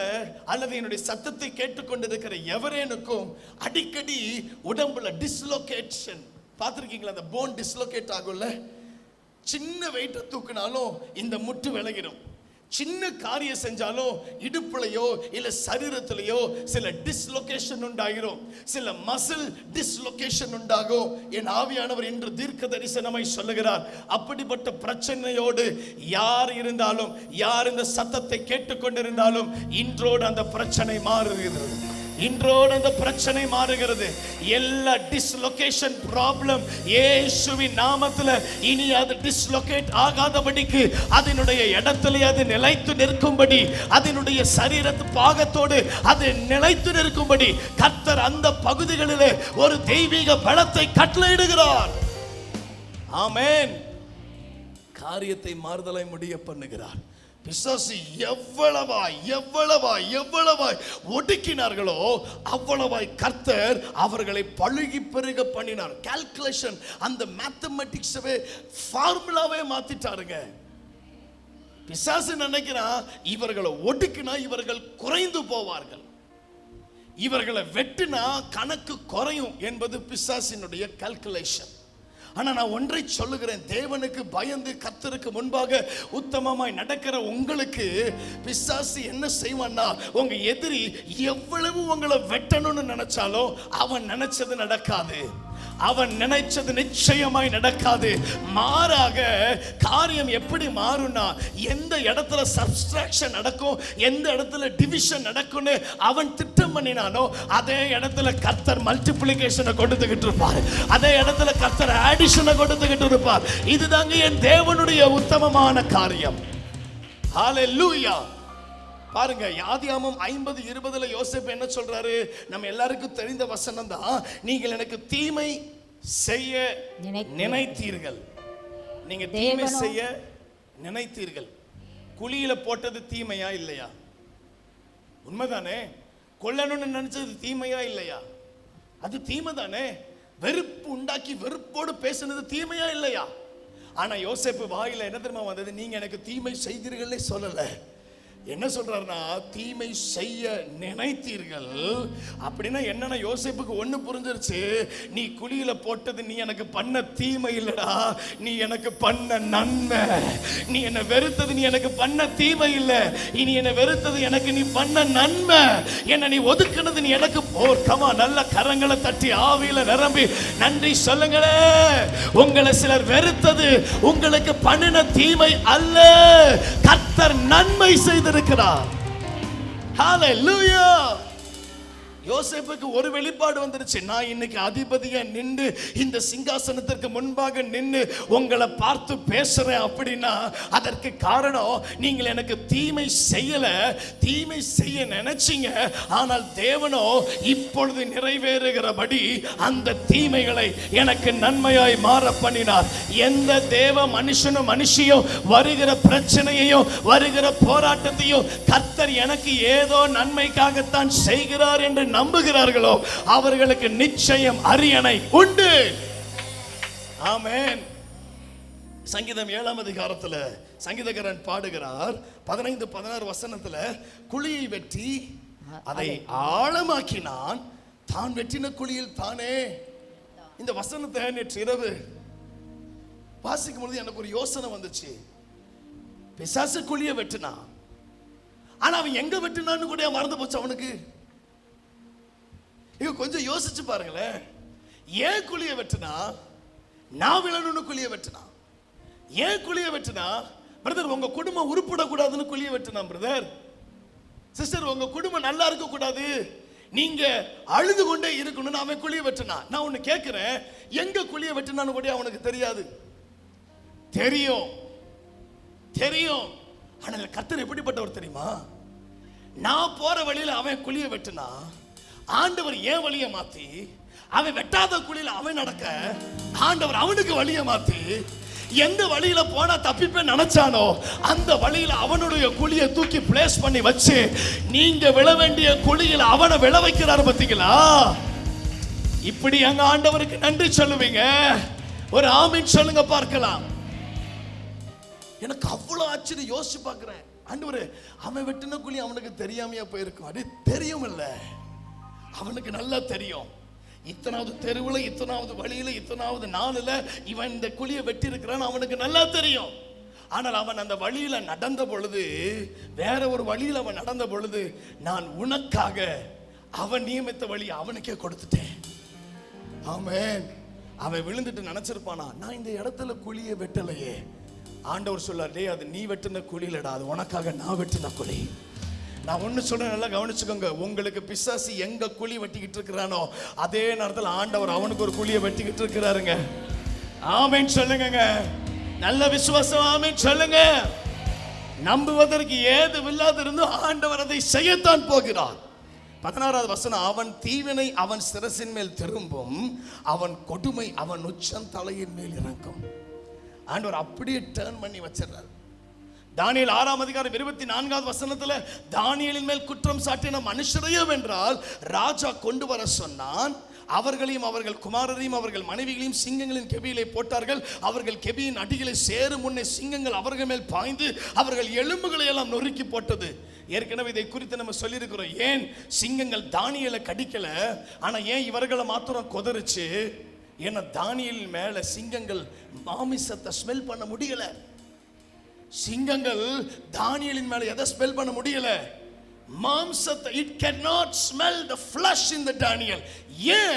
அல்லது என்னுடைய சத்தத்தை கேட்டுக்கொண்டிருக்கிற எவரேனுக்கும் அடிக்கடி உடம்புல டிஸ்லோகேஷன் பார்த்திருக்கீங்களா? அந்த போன் டிஸ்லோகேட் ஆகும்ல, சின்ன வெயிட்டை தூக்கினாலும் இந்த முட்டு விலகிடும். சின்ன காரியம் செஞ்சாலும் இடுப்புலையோ இல்ல சரீரத்திலேயோ சில டிஸ்லோகேஷன் உண்டாகிரும், சில மசில் டிஸ்லோகேஷன் உண்டாகும். என் ஆவியானவர் இன்று தீர்க்க தரிசனமாய் சொல்லுகிறார், அப்படிப்பட்ட பிரச்சனையோடு யார் இருந்தாலும், யார் இந்த சத்தத்தை கேட்டுக்கொண்டிருந்தாலும் இன்றோடு அந்த பிரச்சனை மாறுகிறது. இன்றோடு அந்த பிரச்சனை மாறுகிறது. எல்லா டிஸ்லோகேஷன் ப்ராப்ளம் இயேசுவின் நாமத்தில் இனி அது டிஸ்லோகேட் ஆகாதபடிக்கு அதனுடைய இடத்திலே அது நிலைத்து நிற்கும்படி, அதனுடைய சரீரத்து பாகத்தோடு அது நிலைத்து நிற்கும்படி கர்த்தர் அந்த பகுதிகளிலே ஒரு தெய்வீக பலத்தை கட்டளையிடுகிறார். ஆமென். காரியத்தை மாறுதலாய் முடிய பண்ணுகிறார். பிசாசு எவ்வளவாய் ஒடுக்கினார்களோ அவ்வளவாய் கர்த்தர் அவர்களை பழுகி பெருக பண்ணினார். கால்குலேஷன், அந்த மேத்தமெட்டிக்ஸவே ஃபார்முலாவே மாத்திட்டாருங்க. பிசாசு நினைக்கிறான் இவர்களை ஒடுக்கினா இவர்கள் குறைந்து போவார்கள், இவர்களை வெட்டினா கணக்கு குறையும் என்பது பிசாசினுடைய கால்குலேஷன். ஆனா நான் ஒன்றை சொல்லுகிறேன், தேவனுக்கு பயந்து கர்த்தருக்கு முன்பாக உத்தமமாய் நடக்கிற உங்களுக்கு பிசாசு என்ன செய்வான்னா, உங்க எதிரி எவ்வளவு உங்களை வெட்டணும்னு நினைச்சாலும் அவன் நினைச்சது நடக்காது. அவன் நினைச்சது நிச்சயமாய் நடக்காது. மாறாக காரியம் எப்படி மாறும்னா, எந்த இடத்துல சப்ஸ்ட்ராக்ஷன் நடக்கும், எந்த இடத்துல டிவிஷன் நடக்கும்னு அவன் திட்டம் சுத்தம் பண்ணினானோ அதே இடத்துல கர்த்தர் மல்டிப்ளிகேஷனை கொடுத்துக்கிட்டு இருப்பார். அதே இடத்துல கர்த்தர் ஆடிஷனை கொடுத்துக்கிட்டு இருப்பார். இதுதாங்க என் தேவனுடைய உத்தமமான காரியம். ஹல்லேலூயா. பாருங்க, ஆதியாகமம் 50:20 யோசேப்பு என்ன சொல்றாரு? நம்ம எல்லாருக்கும் தெரிந்த வசனம் தான். நீங்கள் எனக்கு தீமை செய்ய நினைத்தீர்கள். நீங்க தீமை செய்ய நினைத்தீர்கள். குழியில போட்டது தீமையா இல்லையா? உண்மைதானே? கொல்லணும்னு நினைச்சது தீமையா இல்லையா? அது தீமை தானே. வெறுப்பு உண்டாக்கி வெறுப்போடு பேசுனது தீமையா இல்லையா? ஆனா யோசேப்பு வாயில என்ன தெரியுமா வந்தது? நீங்க எனக்கு தீமை செய்தீர்களே சொல்லல. என்ன சொல்றாருன்னா, தீமை செய்ய நினைத்தீர்கள். அப்படின்னா என்னன்னா, யோசேப்புக்கு ஒண்ணு புரிஞ்சிருச்சு. நீ குழியில போட்டது நீ எனக்கு பண்ண தீமை இல்லடா, நீ எனக்கு பண்ண நன்மை. நீ என்ன வெறுத்தது நீ எனக்கு பண்ண தீமை இல்ல, நீ என்ன வெறுத்தது எனக்கு நீ பண்ண நன்மை. என்ன நீ ஒதுக்குனது நீ எனக்கு போர்க்கமா. நல்ல கரங்களை தட்டி ஆவியில நிரம்பி நன்றி சொல்லுங்களே. உங்களை சிலர் வெறுத்தது உங்களுக்கு பண்ணின தீமை அல்ல, கர்த்தர் நன்மை செய்து இருக்கிறார். ஹல்லேலூயா. யோசேப்புக்கு ஒரு வெளிப்பாடு வந்துருச்சு. நான் இன்னைக்கு அதிபதியா நின்று இந்த சிங்காசனத்திற்கு முன்பாக நின்று உங்களை பார்த்து பேசுறேன் அப்படின்னா அதற்கு காரணம், நீங்கள் எனக்கு தீமை செய்யல, தீமை செய்ய நினைச்சீங்க. ஆனால் தேவனோ இப்பொழுது நிறைவேறுகிறபடி அந்த தீமைகளை எனக்கு நன்மையாய் மாற பண்ணினார். எந்த தேவ மனுஷனும் மனுஷியும் வருகிற பிரச்சனையையும் வருகிற போராட்டத்தையும் கர்த்தர் எனக்கு ஏதோ நன்மைக்காகத்தான் செய்கிறார் என்று நம்புகிறார்களோ அவர்களுக்கு நிச்சயம் அரியணை உண்டு. ஆமென். சங்கீதம் 7ஆம் அதிகாரத்துல சங்கீதக்காரன் பாடுகிறார் 15-16 வசனத்துல, குழியை வெட்டி அதை ஆழமாக்கினான், தான் வெட்டின குழியில் தானே. இந்த வசனத்தை நேற்று இரவு வாசிக்கும் பொழுது எனக்கு ஒரு யோசனை வந்துச்சு. பிசாசு குழியை வெட்டினா, ஆனா அவன் எங்க வெட்டினான்னு கூட மறந்து போச்சு அவனுக்கு. இங்க கொஞ்சம் யோசிச்சு பாருங்களேன். ஏன் குழியை வெட்டினா? நான் விழணும்னு குழியை வெட்டினா. ஏன் குழியை வெட்டினா? பிரதர், உங்க குடும்பம் உருப்படக்கூடாதுன்னு குழியை வெட்டினா. பிரதர் சிஸ்டர், உங்க குடும்பம் நல்லா இருக்க கூடாது, நீங்க அழுது கொண்டே இருக்கணும்னு அவன் குழியை வெட்டினா. நான் ஒன்னு கேட்கிறேன், எங்க குழியை வெட்டினான்னு கூட அவனுக்கு தெரியாது. தெரியும் தெரியும். ஆனால் கர்த்தர் எப்படிப்பட்டவர் தெரியுமா? நான் போற வழியில அவன் குழியை வெட்டினா, ஆண்டவர் ஏன் வழியை மாத்தி அவன் வெட்டாத குழியில அவன் நடக்க ஆண்டவர் அவனுக்கு வழியை மாத்தி எந்த வழியில போனா தப்பிப்பேன் நினைச்சானோ அந்த வழியில அவனுடைய குழியை தூக்கி பிளேஸ் பண்ணி வச்சு நீங்க விழ வேண்டிய குழியில அவனை விழ வைக்கிறாரு. பாத்தீங்களா? இப்படி அங்க ஆண்டவருக்கு நன்றி சொல்லுவீங்க. ஒரு ஆமீன் சொல்லுங்க பார்க்கலாம். எனக்கு அவ்வளவு ஆச்சரியம். யோசிச்சு பார்க்கிறேன், ஆண்டவரே அவன் வெட்டின குழி அவனுக்கு தெரியாமையா போயிருக்கும். அது தெரியும் இல்ல, அவனுக்கு நல்லா தெரியும். இத்தனாவது தெருவுல, இத்தனாவது வழியில, இத்தனாவது நாளுல இவன் இந்த குழியை வெட்டி இருக்கிறான் அவனுக்கு நல்லா தெரியும். ஆனால் அவன் அந்த வழியில நடந்த பொழுது, வேற ஒரு வழியில அவன் நடந்த பொழுது, நான் உனக்காக அவன் நியமித்த வழி அவனுக்கே கொடுத்துட்டேன். ஆமென். அவன் விழுந்துட்டு நினைச்சிருப்பானா, நான் இந்த இடத்துல குழியை வெட்டலையே. ஆண்டவர் சொல்லார், டேய் அது நீ வெட்டின குழியிலடா, அது உனக்காக நான் வெட்டின குழி. நான் ஒன்று சொல்றேன், நல்லா கவனிச்சுக்கோங்க. உங்களுக்கு பிசாசு எங்க குழி வெட்டிக்கிட்டு இருக்கிறானோ அதே நேரத்தில் ஆண்டவர் அவனுக்கு ஒரு குழியை வெட்டிக்கிட்டு இருக்கிறாருங்க. ஆமென் சொல்லுங்க. நல்ல விசுவாசம் ஆமென் சொல்லுங்க. நம்புவதற்கு ஏது இல்லாத இருந்தும் ஆண்டவர் அதை செய்யத்தான் போகிறார். 16வது வசனம், அவன் தீவினை அவன் சிரசின் மேல் திரும்பும், அவன் கொடுமை அவன் உச்சம் தலையின் மேல் இறங்கும். ஆண்டவர் அப்படியே டர்ன் பண்ணி வச்சிடறார். தானியேல் 6ஆம் அதிகாரம் 24வது வசனத்துல, தானியேலின் மேல் குற்றம் சாட்டின மனுஷரையோ வென்றால் ராஜா கொண்டு வர சொன்னான். அவர்களையும் அவர்கள் குமாரரையும் அவர்கள் மனைவிகளையும் சிங்கங்களின் கெபியிலே போட்டார்கள். அவர்கள் கெபியின் அடிகளை சேரும் முன்னே சிங்கங்கள் அவர்கள் மேல் பாய்ந்து அவர்கள் எலும்புகளை எல்லாம் நொறுக்கி போட்டது. ஏற்கனவே இதை குறித்து நம்ம சொல்லியிருக்கிறோம். ஏன் சிங்கங்கள் தானியேலை கடிக்கல, ஆனா ஏன் இவர்களை மாத்திரம் கொதறிச்சு? ஏன்னா தானியேல் மேல சிங்கங்கள் மாமிசத்தை ஸ்மெல் பண்ண முடியல. சிங்கங்கள் தானியேலின் மேல எதை ஸ்மெல் பண்ண முடியல? மாம்சத்தை. It cannot smell the flesh in the Daniel. Yeah,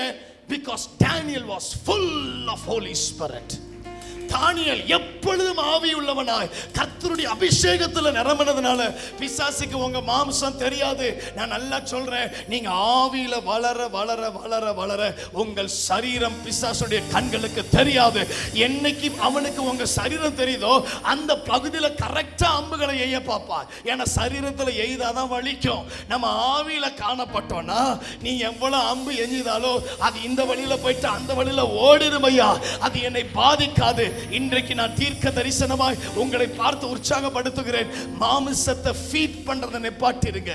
because Daniel was full of Holy Spirit. தானியேல் எப்பொழுதும் ஆவி உள்ளவனாய் கர்த்தருடைய அபிஷேகத்துல நிரம்பினதுனால பிசாசுக்கு உங்க மாம்சம் தெரியாது. நான் நல்லா சொல்றேன், நீங்க ஆவியில வளர வளர வளர வளர உங்கள் சரீரம் பிசாசுடைய கண்களுக்கு தெரியாது. என்னைக்கு அவனுக்கு உங்க சரீரம் தெரியுதோ அந்த பகுதியில கரெக்டா அம்புகளை எய்ய பார்ப்பான். ஏன்னா சரீரத்துல எய்தாதான் வலிக்கும். நம்ம ஆவியில காணப்பட்டோம்னா நீ எவ்வளவு அம்பு எஞ்சிதாலோ அது இந்த வழியில போயிட்டு அந்த வழியில ஓடிடுமையா, அது என்னை பாதிக்காது. இன்றைக்கு நான் தீர்க்க தரிசனமாய் உங்களை பார்த்து உற்சாகப்படுத்துகிறேன். மாமிசத்தை ஃபீட் பண்றதை நிப்பாட்டிருங்க.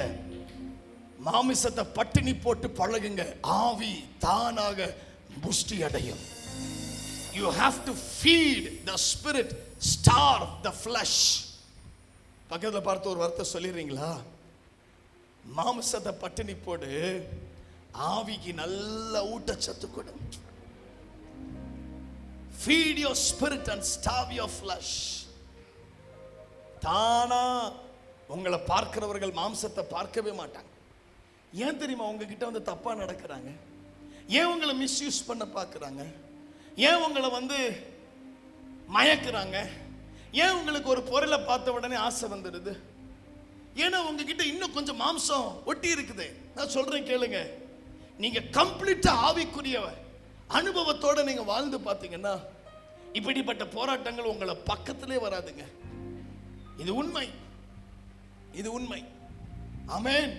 மாமிசத்தை பட்டினி போட்டு பழகுங்க. ஆவி தானாக புஷ்டி அடையும். You have to feed the spirit, starve the flesh. பக்கத்துல பார்த்து ஒரு வார்த்தை சொல்லிடுறீங்களா? மாமிசத்தை பட்டினி போடு, ஆவிக்கு நல்ல ஊட்டச்சத்து கொடு. Feed your spirit and starve your flesh. தானா உங்களை பார்க்கிறவர்கள் மாம்சத்தை பார்க்கவே மாட்டாங்க. ஏன் தெரியுமா? உங்ககிட்ட வந்து தப்பா நடக்கிறாங்க. ஏன் உங்களை மிஸ்யூஸ் பண்ண பார்க்குறாங்க? ஏன் உங்களை வந்து மயக்குறாங்க? ஏன் உங்களுக்கு ஒரு பொருளை பார்த்த உடனே ஆசை வந்துடுது? ஏன்னா உங்ககிட்ட இன்னும் கொஞ்சம் மாம்சம் ஒட்டி இருக்குது. நான் சொல்றேன் கேளுங்க, நீங்க கம்ப்ளீட்டா ஆவிக்குரிய அனுபவத்தோட நீங்க வாழ்ந்து பார்த்தீங்கன்னா இப்படிப்பட்ட போராட்டங்கள் உங்களை பக்கத்திலே வராதுங்க. இது உண்மை, இது உண்மை. ஆமென்.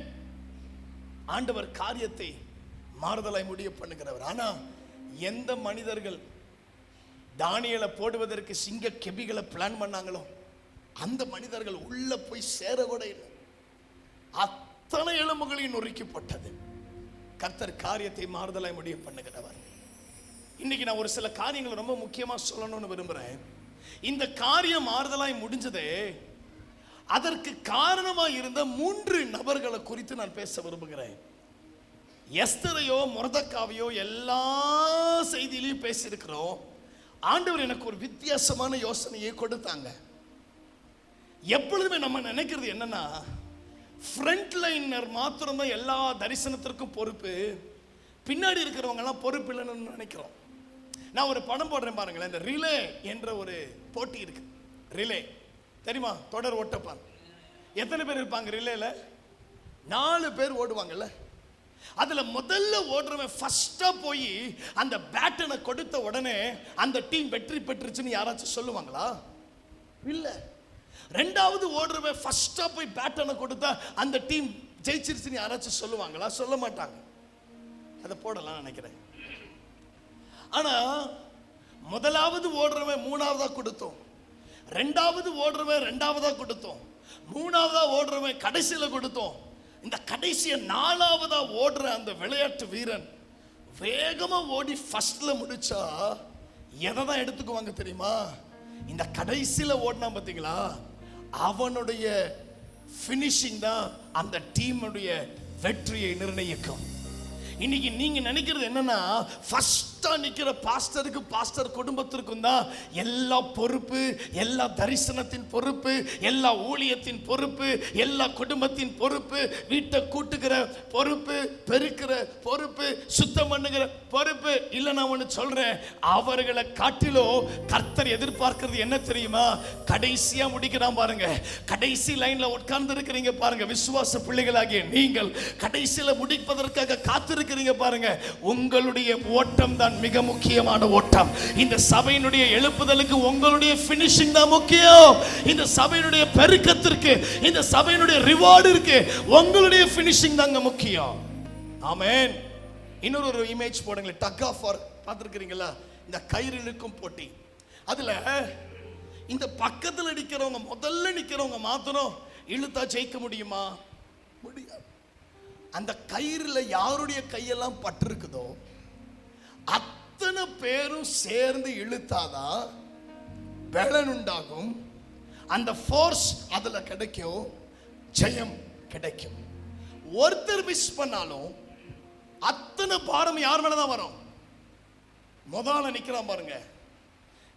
ஆண்டவர் காரியத்தை மாறுதலாய் முடிய பண்ணுகிறவர். ஆனா எந்த மனிதர்கள் தானியேலை போடுவதற்கு சிங்க கெபிகளை பிளான் பண்ணாங்களோ அந்த மனிதர்கள் உள்ள போய் சேர கூட இல்லை. அத்தனை எலும்புகளையும் நொறுக்கப்பட்டது. கர்த்தர் காரியத்தை மாறுதலாய் முடிய பண்ணுகிறவர். இன்னைக்கு நான் ஒரு சில காரியங்களை ரொம்ப முக்கியமா சொல்லணும்னு விரும்புறேன். இந்த காரியம் மாறுதலாய் முடிஞ்சதே அதற்கு காரணமாக இருந்த 3 நபர்களை குறித்து நான் பேச விரும்புகிறேன். எஸ்தரையோ மொர்தெக்காவையோ எல்லா செய்தியிலையும் பேசியிருக்கிறோம். ஆண்டவர் எனக்கு ஒரு வித்தியாசமான யோசனையை கொடுத்தாங்க. எப்பொழுதுமே நம்ம நினைக்கிறது என்னன்னா, ஃப்ரண்ட் லைனர் மாத்திரம்தான் எல்லா தரிசனத்திற்கும் பொறுப்பு, பின்னாடி இருக்கிறவங்க எல்லாம் பொறுப்பு இல்லைன்னு நினைக்கிறோம். நான் ஒரு படம் போடுறேன் பாருங்களேன். இந்த ரிலே என்ற ஒரு போட்டி இருக்கு. ரிலே தெரியுமா? தொடர் ஓட்டப்பான். எத்தனை பேர் இருப்பாங்க ரிலேல? 4 பேர் ஓடுவாங்கல்ல. அதுல முதல்ல ஓடுறவன் ஃபர்ஸ்டா போய் அந்த பேட்டனை கொடுத்த உடனே அந்த டீம் வெற்றி பெற்றுச்சுன்னு யாராச்சும் சொல்லுவாங்களா? இல்ல. ரெண்டாவது ஓடுறவன் ஃபர்ஸ்டா போய் பேட்டனை கொடுத்தா அந்த டீம் ஜெயிச்சிருச்சுன்னு யாராச்சும் சொல்லுவாங்களா? சொல்ல மாட்டாங்க. அதை போடலாம் நினைக்கிறேன். ஆனா முதலாவது ஓடுறவன் 3ஆவதா கொடுத்தோம், ரெண்டாவது ஓடுறவன் 2ஆவதா கொடுத்தோம், 3ஆவதா ஓடுறவன் கடைசியில கொடுத்தோம். இந்த கடைசிய 4ஆவதா ஓடுற அந்த விளையாட்டு வீரன் வேகமா ஓடி ஃபர்ஸ்ட்ல முடிச்சா எதை தான் எடுத்துக்குவாங்க தெரியுமா? இந்த கடைசியில ஓடினா பாத்தீங்களா, அவனுடைய ஃபினிஷிங் தான் அந்த டீமுடைய வெற்றியை நிர்ணயிக்கும். இன்னைக்கு நீங்க நினைக்கிறது என்னன்னா, ஃபர்ஸ்டா நிக்கிற பாஸ்டருக்கு பாஸ்டர் குடும்பத்திற்கும் தான் எல்லா பொறுப்பு, எல்லா தரிசனத்தின் பொறுப்பு, எல்லா ஊழியத்தின் பொறுப்பு, எல்லா குடும்பத்தின் பொறுப்பு, வீட்டை கூட்டுகிற பொறுப்பு, பெருக்கிற பொறுப்பு, சுத்தம் பண்ணுகிற பொறுப்பு. இல்ல நான் ஒன்று சொல்றேன், அவர்களை காட்டிலோ கர்த்தர் எதிர்பார்க்கிறது என்ன தெரியுமா? கடைசியா முடிக்கிறான் பாருங்க. கடைசி லைன்ல உட்கார்ந்து இருக்கிறீங்க பாருங்க, விசுவாச பிள்ளைகளாகிய நீங்கள் கடைசியில முடிப்பதற்காக காத்திருக்கிறீங்க பாருங்க. உங்களுடைய ஓட்டம் தான் மிக முக்கியமான ஓட்டம். இந்த சபையினுடைய எழுப்புதலுக்கு உங்களுடைய ஃபினிஷிங் தான் முக்கியம். இந்த சபையினுடைய பெருக்கத்திற்கு, இந்த சபையினுடைய ரிவார்டிற்கு உங்களுடைய ஃபினிஷிங் தாங்க முக்கியம். ஆமென். இன்னொரு இமேஜ் போடுங்களேன். டக் ஆஃப் வார் பார்த்துருக்கிறீங்களா? இந்த கயிறு இழுக்கும் போட்டி. அதுல இந்த பக்கத்தில் நிற்கிறவங்க, முதல்ல நிற்கிறவங்க மாத்திரம் இழுத்தா ஜெயிக்க முடியுமா? முடியாது. அந்த கயிறுல யாருடைய கையெல்லாம் பட்டிருக்குதோ அத்தனை பேரும் சேர்ந்து இழுத்தாதான் பலன் உண்டாகும். அந்த ஃபோர்ஸ் அதுல கிடைக்கும், ஜெயம் கிடைக்கும். ஒருத்தர் மிஸ் பண்ணாலும் அத்தனை பாரம் யார் மேலதான் வரும்? முதல்ல நிக்கிறான் பாருங்க.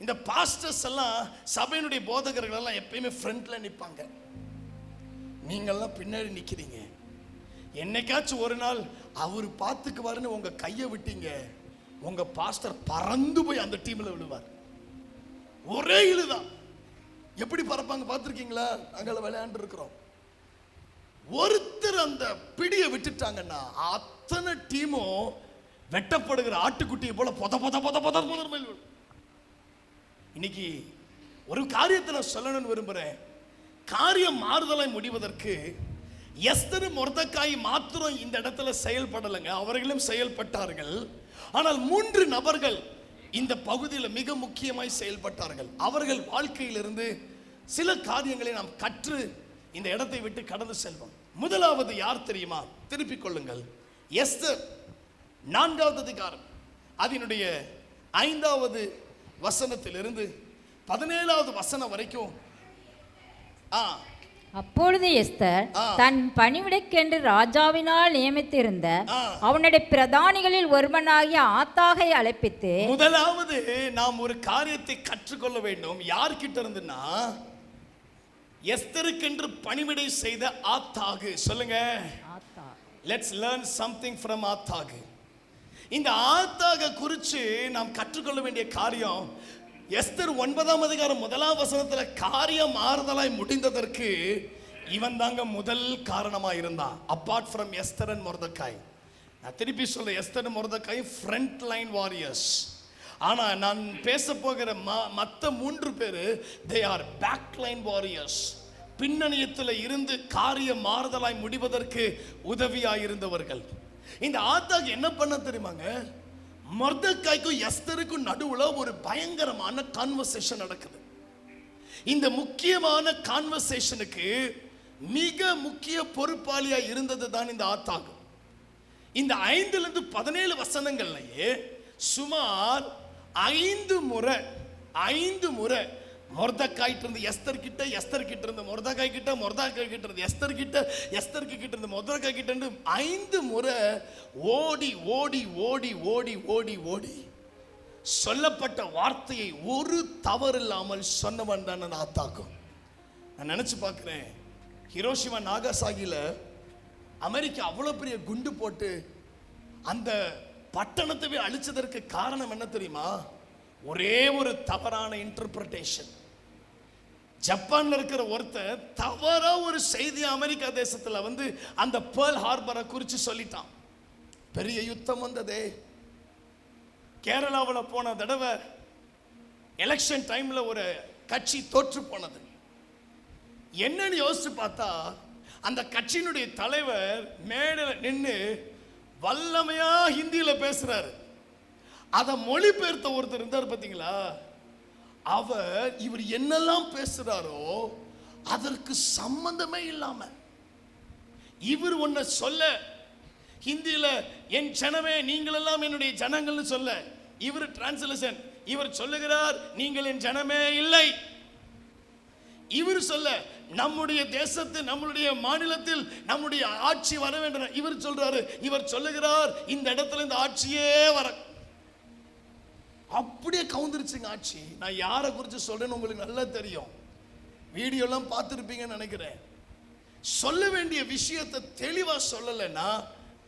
இந்த பாஸ்டர்ஸ் எல்லாம், சபையினுடைய போதகர்கள் எல்லாம் எப்பயுமே ஃப்ரண்ட்ல நிற்பாங்க. நீங்கெல்லாம் பின்னாடி நிக்கிறீங்க. என்னைக்காச்சும் ஒரு நாள் அவர் பார்த்துக்குவாருன்னு உங்க கையை விட்டீங்க, உங்க பாஸ்டர் பறந்து போய் அந்த டீம்ல விழுவார். ஒரே இழுதான். எப்படி பறப்பாங்க பார்த்துருக்கீங்களா? நாங்கள் விளையாண்டு இருக்கிறோம். ஒருத்தர் அந்த பிடியை விட்டுட்டாங்கன்னா அத்தனை டீமும் வெட்டப்படுகிற ஆட்டுக்குட்டியை போல பொத பொத பொத பொத பொத. இன்னைக்கு ஒரு காரியத்தை நான் சொல்லணும்னு விரும்புறேன். காரியம் மாறுதலாய் முடிவதற்கு எஸ்தர் மொர்தெக்காய் மாத்திரம் இந்த இடத்துல செயல்படலைங்க, அவர்களும் செயல்பட்டார்கள். ஆனால் 3 நபர்கள் இந்த பகுதியில் மிக முக்கியமாய் செயல்பட்டார்கள். அவர்கள் வாழ்க்கையிலிருந்து சில காரியங்களை நாம் கற்று இந்த இடத்தை விட்டு கடந்து செல்வோம். முதலாவது யார் தெரியுமா? திருப்பிக் கொள்ளுங்கள். எஸ்தர் 4வது அதிகாரம் அதனுடைய 5வது வசனத்திலிருந்து 17வது வசனம் வரைக்கும். அப்பொழுது எஸ்தர் தன் பணிவிடைக்கென்று ராஜாவினால் நியமித்திருந்த அவனுடைய பிரதானிகளில் ஒருவனாகிய ஆத்தாகை அழைப்பித்து, முதலாவது நாம் ஒரு காரியத்தை கற்றுக்கொள்ள வேண்டும். யார்கிட்ட இருந்துன்னா, எஸ்தருக்கென்று பணிவிடை செய்த ஆத்தாகு. சொல்லுங்க, லெட்ஸ் லேர்ன் சம்திங் ஃப்ரம் ஆத்தாகு. இந்த ஆத்தாக குறித்து நாம் கற்றுக்கொள்ள வேண்டிய காரியம், எஸ்தர் 9ஆம் அதிகாரம் 1ஆம் வசனத்தில் காரியம் ஆறுதலாய் முடிந்ததற்கு இவன் தாங்க முதல் காரணமாக இருந்தான். Apart from Esther and Mordecai. நான் திருப்பி சொல்ல, Esther Mordecai front line warriors. ஆனால் நான் பேச போகிற மற்ற 3 பேர் they are back line warriors. பின்னணியத்தில் இருந்து காரியம் மாறுதலாய் முடிவதற்கு உதவியாக இருந்தவர்கள். இந்த ஆத்தாக என்ன பண்ண தெரியுமாங்க? மொர்தெக்காய்க்கும் எஸ்தருக்கும் நடுவுல ஒரு பயங்கரமான கான்வர்சேஷன் நடக்குது. இந்த முக்கியமான கான்வர்சேஷனுக்கு மிக முக்கிய பொறுப்பாளியா இருந்தது தான் இந்த ஆத்தாகு. இந்த 5லிருந்து 17 வசனங்கள்லயே சுமார் 5 முறை மொர்தெக்காய்ட்ட இருந்து எஸ்தர் கிட்ட, எஸ்தர் கிட்ட இருந்து மொர்தெக்காய் கிட்ட, மொர்தெக்காய் கிட்ட இருந்து எஸ்தர் கிட்ட, எஸ்தருக்கு கிட்ட இருந்து மொர்தெக்காய் கிட்ட இருந்து 5 முறை ஓடி ஓடி ஓடி ஓடி ஓடி ஓடி சொல்லப்பட்ட வார்த்தையை ஒரு தவறு இல்லாமல் சொன்னவன் தான் நான் ஆத்தாக்கும். நான் நினைச்சு பார்க்கிறேன், ஹிரோஷிமா நாகாசாகில அமெரிக்கா அவ்வளோ பெரிய குண்டு போட்டு அந்த பட்டணத்தை அழிச்சதற்கு காரணம் என்ன தெரியுமா? ஒரே ஒரு தவறான இன்டர்பிரேஷன். ஜப்பான்ல இருக்கிற ஒருத்தர் தவறா ஒரு செய்தி அமெரிக்கா தேசத்துல வந்து அந்த பேர்ல் ஹார்பரை குறித்து சொல்லிட்டான். பெரிய யுத்தம் வந்ததே. கேரளாவில் போன தடவை எலெக்ஷன் டைம்ல ஒரு கட்சி தோற்று போனது. என்னன்னு யோசிச்சு பார்த்தா, அந்த கட்சியினுடைய தலைவர் மேடையில் நின்று வல்லமையா ஹிந்தியில பேசுறாரு. அதை மொழிபெயர்த்த ஒருத்தர் இருந்தார் பார்த்தீங்களா, இவர் என்னெல்லாம் பேசுறாரோ அதற்கு சம்பந்தமே இல்லாம இவர் ஒன்ன சொல்ல, ஹிந்தியில என் ஜனமே நீங்கள் எல்லாம் என்னுடைய ஜனங்கள்னு சொல்ல, இவர் டிரான்ஸ்லேஷன், இவர் சொல்லுகிறார் நீங்கள் என் ஜனமே இல்லை. இவர் சொல்ல, நம்முடைய தேசத்து நம்முடைய மாநிலத்தில் நம்முடைய ஆட்சி வர வேண்டும். இவர் சொல்றாரு, இவர் சொல்லுகிறார் இந்த இடத்துல இந்த ஆட்சியே வர. அப்படியே கவுந்துருச்சுங்க ஆட்சி. நான் யாரை குறித்து சொல்றேன்னு உங்களுக்கு நல்லா தெரியும், வீடியோலாம் பார்த்துருப்பீங்கன்னு நினைக்கிறேன். சொல்ல வேண்டிய விஷயத்தை தெளிவா சொல்லலைன்னா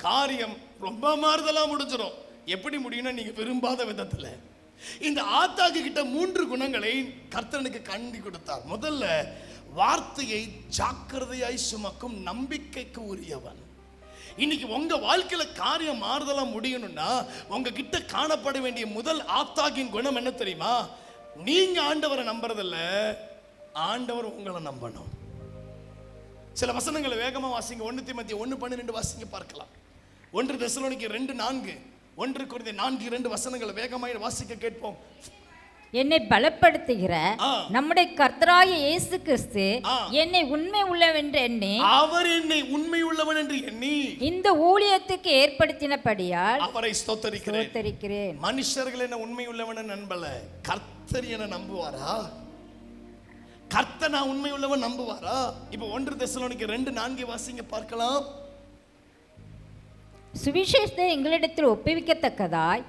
காரியம் ரொம்ப மாறுதலா முடிஞ்சிடும். எப்படி முடியும்னா, நீங்க விரும்பாத விதத்துல. இந்த ஆத்தாக்கு கிட்ட 3 குணங்களை கர்த்தனுக்கு கண்டி கொடுத்தார். முதல்ல, வார்த்தையை ஜாக்கிரதையாய் சுமக்கும் நம்பிக்கைக்கு உரியவன். இன்னைக்கு உங்க வாழ்க்கையில காரியம் மாறுதலா முடியணும்னா உங்ககிட்ட காணப்பட வேண்டிய முதல் ஆத்தாகின் குணம் என்ன தெரியுமா? நீங்க ஆண்டவரை நம்புறதில்ல, ஆண்டவர் உங்களை நம்பணும். சில வசனங்களை வேகமா வாசிங்க. 1 தீமோத்தேயு 1:12 வாசிங்க பார்க்கலாம். 1 தெசலோனிக்கேயர் 2:4, 1 கொரிந்தியர் 4:2 வசனங்களை வேகமாய் வாசிக்க கேட்போம். என்னை பலப்படுத்துகிற நம்முடைய கர்த்தராகிய இயேசு கிறிஸ்து என்னை உண்மை உள்ளவன் எண்ணி, அவர் என்னை உண்மை உள்ளவன் என்று எண்ணி இந்த ஊழியத்துக்கு ஏற்படுத்தினபடியால் அவரை ஸ்தோத்தரிக்கிறேன். மனுஷர்கள் என்ன உண்மை உள்ளவன் நம்பல, கர்த்தர் என்ன நம்புவாரா? கர்த்தர் நான் உண்மை உள்ளவன் நம்புவாரா? இப்ப 1 தெசலோனிக்கேயர் 2:4 வாசிங்க பார்க்கலாம். சுவிசேஷத்தை எங்களிடத்தில் ஒப்புவிக்கத்தக்கதாய்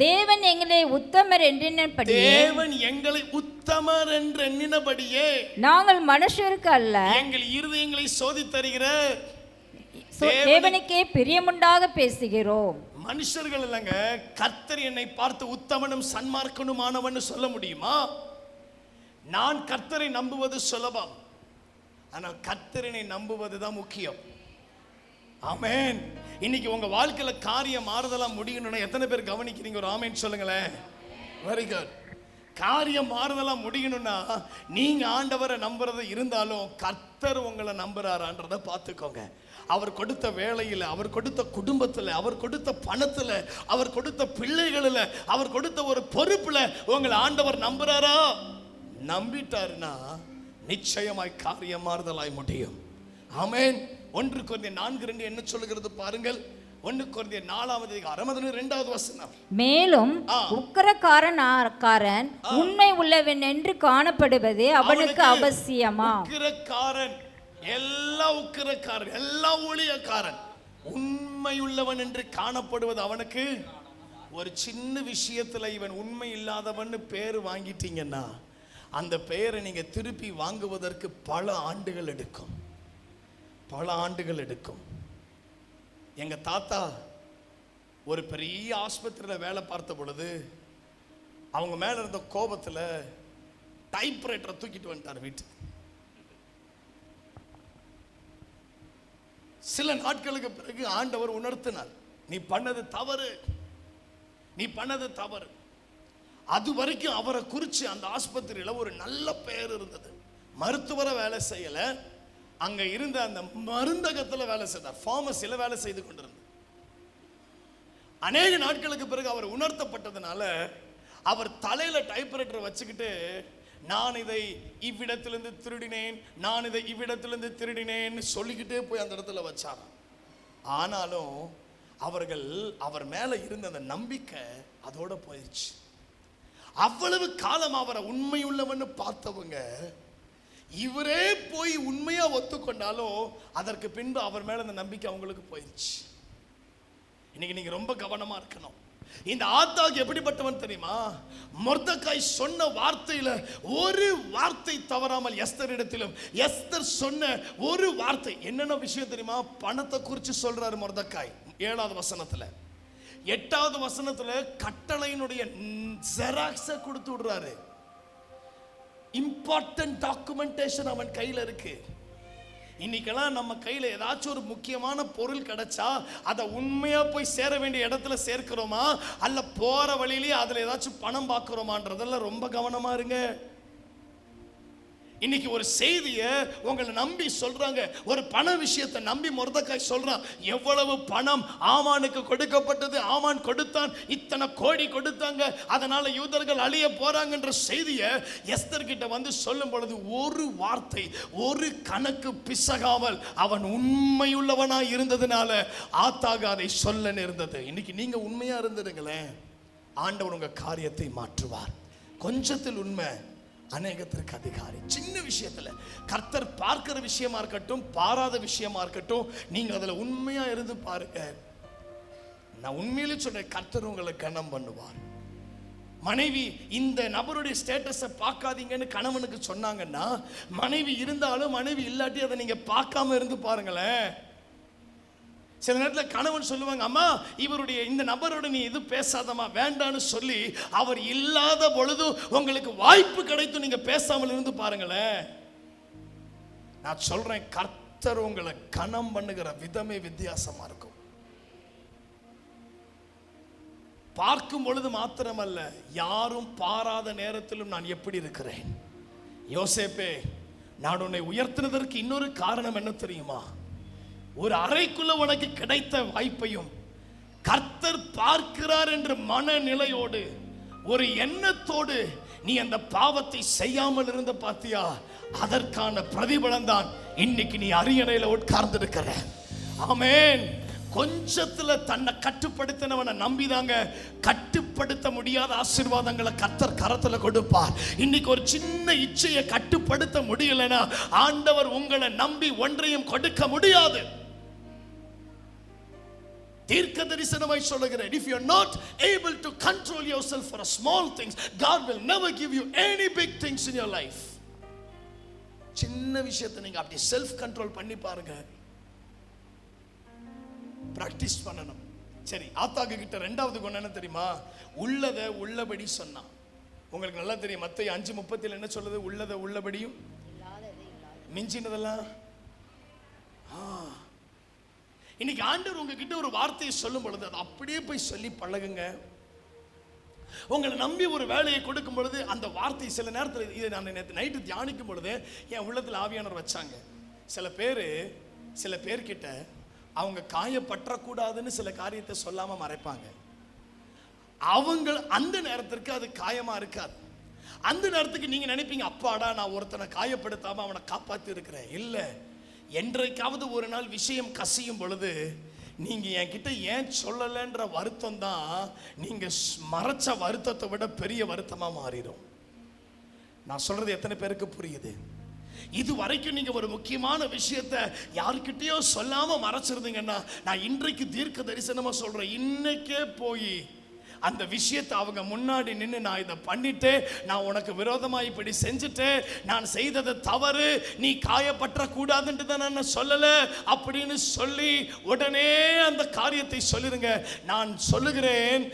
தேவன் எங்களை உத்தமர் என்றினபடியே, தேவன் எங்களை உத்தமர் என்று எண்ணினபடியே, நாங்கள் மனுஷருக்கு அல்ல எங்கள் இருதயங்களை சோதித்தருகிற தேவனுக்கே பிரியமுண்டாக பேசுகிறோம். மனுஷர்கள் இல்லைங்க, கர்த்தர் என்னை பார்த்து உத்தமனும் சன்மார்க்கனுமானவன் சொல்ல முடியுமா? நான் கர்த்தரை நம்புவது சுலபம், ஆனால் கர்த்தரை நம்புவது தான் முக்கியம். ஆமென். இன்னைக்கு உங்க வாழ்க்கையில காரியம் மாறுதலாம் முடியணும்னா எத்தனை பேர் கவனிக்கிறீங்க? ஒரு ஆமென் சொல்லுங்களேன். Very good. காரியம் மாறுதலாம் முடியணும்னா நீங்க ஆண்டவரை நம்புறது இருந்தாலும் கர்த்தர் உங்களை நம்புறாரான்றதை பார்த்துக்கோங்க. அவர் கொடுத்த வேலையில், அவர் கொடுத்த குடும்பத்தில், அவர் கொடுத்த பணத்தில், அவர் கொடுத்த பிள்ளைகளில், அவர் கொடுத்த ஒரு பொறுப்புல உங்களை ஆண்டவர் நம்புறாரா? நம்பிட்டாருன்னா நிச்சயமாய் காரியம் மாறுதலாய் முடியும். ஆமென். 1 கொரிந்தியர் 4:2 என்ன சொல்லுகிறது பாருங்கள். 1 கொரிந்தியர் 4:2 மேலும் உக்கிரக்காரன் உண்மை உள்ளவன் என்று காணப்படுவது அவனுக்கு அவசியமா? உக்கிரக்காரன், எல்லா உக்கிரக்காரன், எல்லா ஊழியக்காரன் உண்மையுள்ளவன் என்று காணப்படுவது அவனுக்கு. ஒரு சின்ன விஷயத்துல இவன் உண்மை இல்லாதவன் பேர் வாங்கிட்டீங்கன்னா அந்த பெயரை நீங்க திருப்பி வாங்குவதற்கு பல ஆண்டுகள் எடுக்கும், பல ஆண்டுகள் எடுக்கும். எங்க தாத்தா ஒரு பெரிய ஆஸ்பத்திரியில் வேலை பார்த்த பொழுது அவங்க மேல இருந்த கோபத்தில் டைப்ரைட்டரை தூக்கிட்டு வந்துட்டார் வீட்டுக்கு. சில நாட்களுக்கு பிறகு ஆண்டவர் உணர்த்தினார், நீ பண்ணது தவறு, நீ பண்ணது தவறு. அது வரைக்கும் அவரை குறித்து அந்த ஆஸ்பத்திரியில் ஒரு நல்ல பெயர் இருந்தது. மருத்துவரை வேலை செய்யல, அங்க இருந்த அந்த மருந்தகத்தில் வேலை செய்தார், ஃபார்மசியில் வேலை செய்து கொண்டிருந்தார். அநேக நாட்களுக்கு பிறகு அவர் உணர்த்தப்பட்டதுனால அவர் தலையில டைப்ரைட்டரை வச்சுக்கிட்டு நான் இதை இவ்விடத்திலிருந்து திருடினேன், நான் இதை இவ்விடத்திலிருந்து திருடினேன்னு சொல்லிக்கிட்டே போய் அந்த இடத்துல வச்சார். ஆனாலும் அவர்கள் அவர் மேல இருந்த அந்த நம்பிக்கை அதோட போயிடுச்சு. அவ்வளவு காலம் அவரை உண்மையுள்ளவன்னு பார்த்தவங்க இவரே போய் உண்மையா ஒத்துக்கொண்டாலும் அதற்கு பின்பு அவர் மேல அந்த நம்பிக்கை அவங்களுக்கு போயிடுச்சு. இன்னைக்கு நீங்க ரொம்ப கவனமா இருக்கணும். இந்த ஆத்தாக் எப்படிப்பட்டவன் தெரியுமா? மொர்தெகாய் சொன்ன வார்த்தையில ஒரு வார்த்தை தவறாமல் எஸ்தரிடத்திலும், எஸ்தர் சொன்ன ஒரு வார்த்தை என்னென்ன விஷயம் தெரியுமா? பணத்தை குறித்து சொல்றாரு மொர்தெகாய் 7வது வசனத்துல. 8வது வசனத்துல கட்டளையினுடைய ஜெராக்ஸை கொடுத்து விடுறாரு. இம்பார்ட்டன்ட் டாக்குமெண்டேஷன் அவன் கையில இருக்கு. இன்னைக்கெல்லாம் நம்ம கையில ஏதாச்சும் ஒரு முக்கியமான பொருள் கிடைச்சா அதை உண்மையா போய் சேர வேண்டிய இடத்துல சேர்க்கிறோமா, அல்ல போற வழியிலேயே அதுல ஏதாச்சும் பணம் பார்க்கிறோமான்றதெல்லாம் ரொம்ப கவனமா இருங்க. இன்னைக்கு ஒரு செய்தியை உங்களை நம்பி சொல்றாங்க, ஒரு பண விஷயத்தை நம்பி மொர்தெகாய் சொல்றான். எவ்வளவு பணம் ஆமானுக்கு கொடுக்கப்பட்டது, ஆமான் கொடுத்தான், இத்தனை கோடி கொடுத்தாங்க, அதனால யூதர்கள் அழிய போறாங்கன்ற செய்தியை எஸ்தர் கிட்ட வந்து சொல்லும் பொழுது ஒரு வார்த்தை, ஒரு கணக்கு பிசகாமல் அவன் உண்மையுள்ளவனாய் இருந்ததுனால ஆத்தாக அதை சொல்ல நேர்ந்தது. இன்னைக்கு நீங்க உண்மையா இருந்துடுங்களேன், ஆண்டவர் உங்க காரியத்தை மாற்றுவார். கொஞ்சத்தில் உண்மை, அநேகத்திற்கு அதிகாரி. சின்ன விஷயத்துல கர்த்தர் பார்க்கிற விஷயமா இருக்கட்டும், பாராத விஷயமா இருக்கட்டும், நீங்க அதுல உண்மையா இருந்து பாருங்க. நான் உண்மையிலே சொல்றேன், கர்த்தர் உங்களை கனம் பண்ணுவார். மனைவி இந்த நபருடைய ஸ்டேட்டஸை பார்க்காதீங்கன்னு கணவனுக்கு சொன்னாங்கன்னா, மனைவி இருந்தாலும் மனைவி இல்லாட்டி அதை நீங்க பார்க்காம இருந்து பாருங்களேன். சில நேரத்தில் கணவன் சொல்லுவாங்க, அம்மா இவருடைய இந்த நபரோட நீ இது பேசாதம்மா, வேண்டான்னு சொல்லி அவர் இல்லாத பொழுது உங்களுக்கு வாய்ப்பு கிடைத்து நீங்க பேசாமல் இருந்து பாருங்களேன். நான் சொல்றேன், கர்த்தர் உங்களை கனம் பண்ணுகிற விதமே வித்தியாசமா இருக்கும். பார்க்கும் பொழுது மாத்திரமல்ல, யாரும் பாராத நேரத்திலும் நான் எப்படி இருக்கிறேன். யோசேப்பே, நான் உன்னை உயர்த்தினதற்கு இன்னொரு காரணம் என்ன தெரியுமா? ஒரு அறைக்குள்ள உனக்கு கிடைத்த வாய்ப்பையும் கர்த்தர் பார்க்கிறார் என்ற மனநிலையோடு, ஒரு எண்ணத்தோடு நீ அந்த பாவத்தை செய்யாமல் இருந்த பாத்தியா, அதற்கான பிரதிபலன் தான் இன்னைக்கு நீ அரியணையில உட்கார்ந்திருக்கிற. ஆமென். கொஞ்சத்துல தன்னை கட்டுப்படுத்தினவனை நம்பிதாங்க கட்டுப்படுத்த முடியாத ஆசீர்வாதங்களை கர்த்தர் கரத்துல கொடுப்பார். இன்னைக்கு ஒரு சின்ன இச்சையை கட்டுப்படுத்த முடியலனா ஆண்டவர் உங்களை நம்பி ஒன்றையும் கொடுக்க முடியாது. தீர்க்க தரிசனமாய் சொல்லுகிறேன், if you are not able to control yourself for a small things, God will never give you any big things in your life. சின்ன விஷயத்தை நீங்க அப்படி செல்ஃப் கண்ட்ரோல் பண்ணி பாருங்க, பிராக்டிஸ் பண்ணணும். சரி, ஆத்தாக்கு கிட்ட 2வது குணம் என்ன தெரியுமா? உள்ளதை உள்ளபடி சொன்னான். உங்களுக்கு நல்லா தெரியும், மத்தேயு 5:30 என்ன சொல்லுது? உள்ளதை உள்ளபடியும் மிஞ்சினதெல்லாம். இன்னைக்கு ஆண்டவர் உங்ககிட்ட ஒரு வார்த்தையை சொல்லும் பொழுது அதை அப்படியே போய் சொல்லி பழகுங்க. உங்களை நம்பி ஒரு வேலையை கொடுக்கும் பொழுது அந்த வார்த்தை சில நேரத்தில், இதை நான் நேற்று நைட்டு தியானிக்கும் பொழுது என் உள்ளத்தில் ஆவியானவர் வச்சாங்க. சில பேர்கிட்ட அவங்க காயப்பற்றக்கூடாதுன்னு சில காரியத்தை சொல்லாம மறைப்பாங்க. அவங்க அந்த நேரத்திற்கு அது காயமா இருக்காது. அந்த நேரத்துக்கு நீங்க நினைப்பீங்க, அப்பாடா நான் ஒருத்தனை காயப்படுத்தாம அவனை காப்பாத்தி இருக்கிறேன். இல்லை, என்றைக்காவது ஒரு நாள் விஷயம் கசியும் பொழுது நீங்க என்கிட்ட ஏன் சொல்லலைன்ற வருத்தம் தான் நீங்க மறைச்ச வருத்தத்தை விட பெரிய வருத்தமா மாறிடும். நான் சொல்றது எத்தனை பேருக்கு புரியுது? இது வரைக்கும் நீங்க ஒரு முக்கியமான விஷயத்தை யாருக்கிட்டயோ சொல்லாம மறைச்சிருந்தீங்கன்னா, நான் இன்றைக்கு தீர்க்க தரிசனமா சொல்றேன், இன்னைக்கே போய் அந்த விஷயத்தை அவங்க முன்னாடி நின்று, நான் இதை பண்ணிட்டு, நான் உனக்கு விரோதமாக இப்படி செஞ்சுட்டு, நான் செய்தது தவறு, நீ காயப்பற்ற கூடாதுன்ட்டு தான் நான் சொல்லலை அப்படின்னு சொல்லி உடனே அந்த காரியத்தை சொல்லிடுங்க. நான் சொல்லுகிறேன்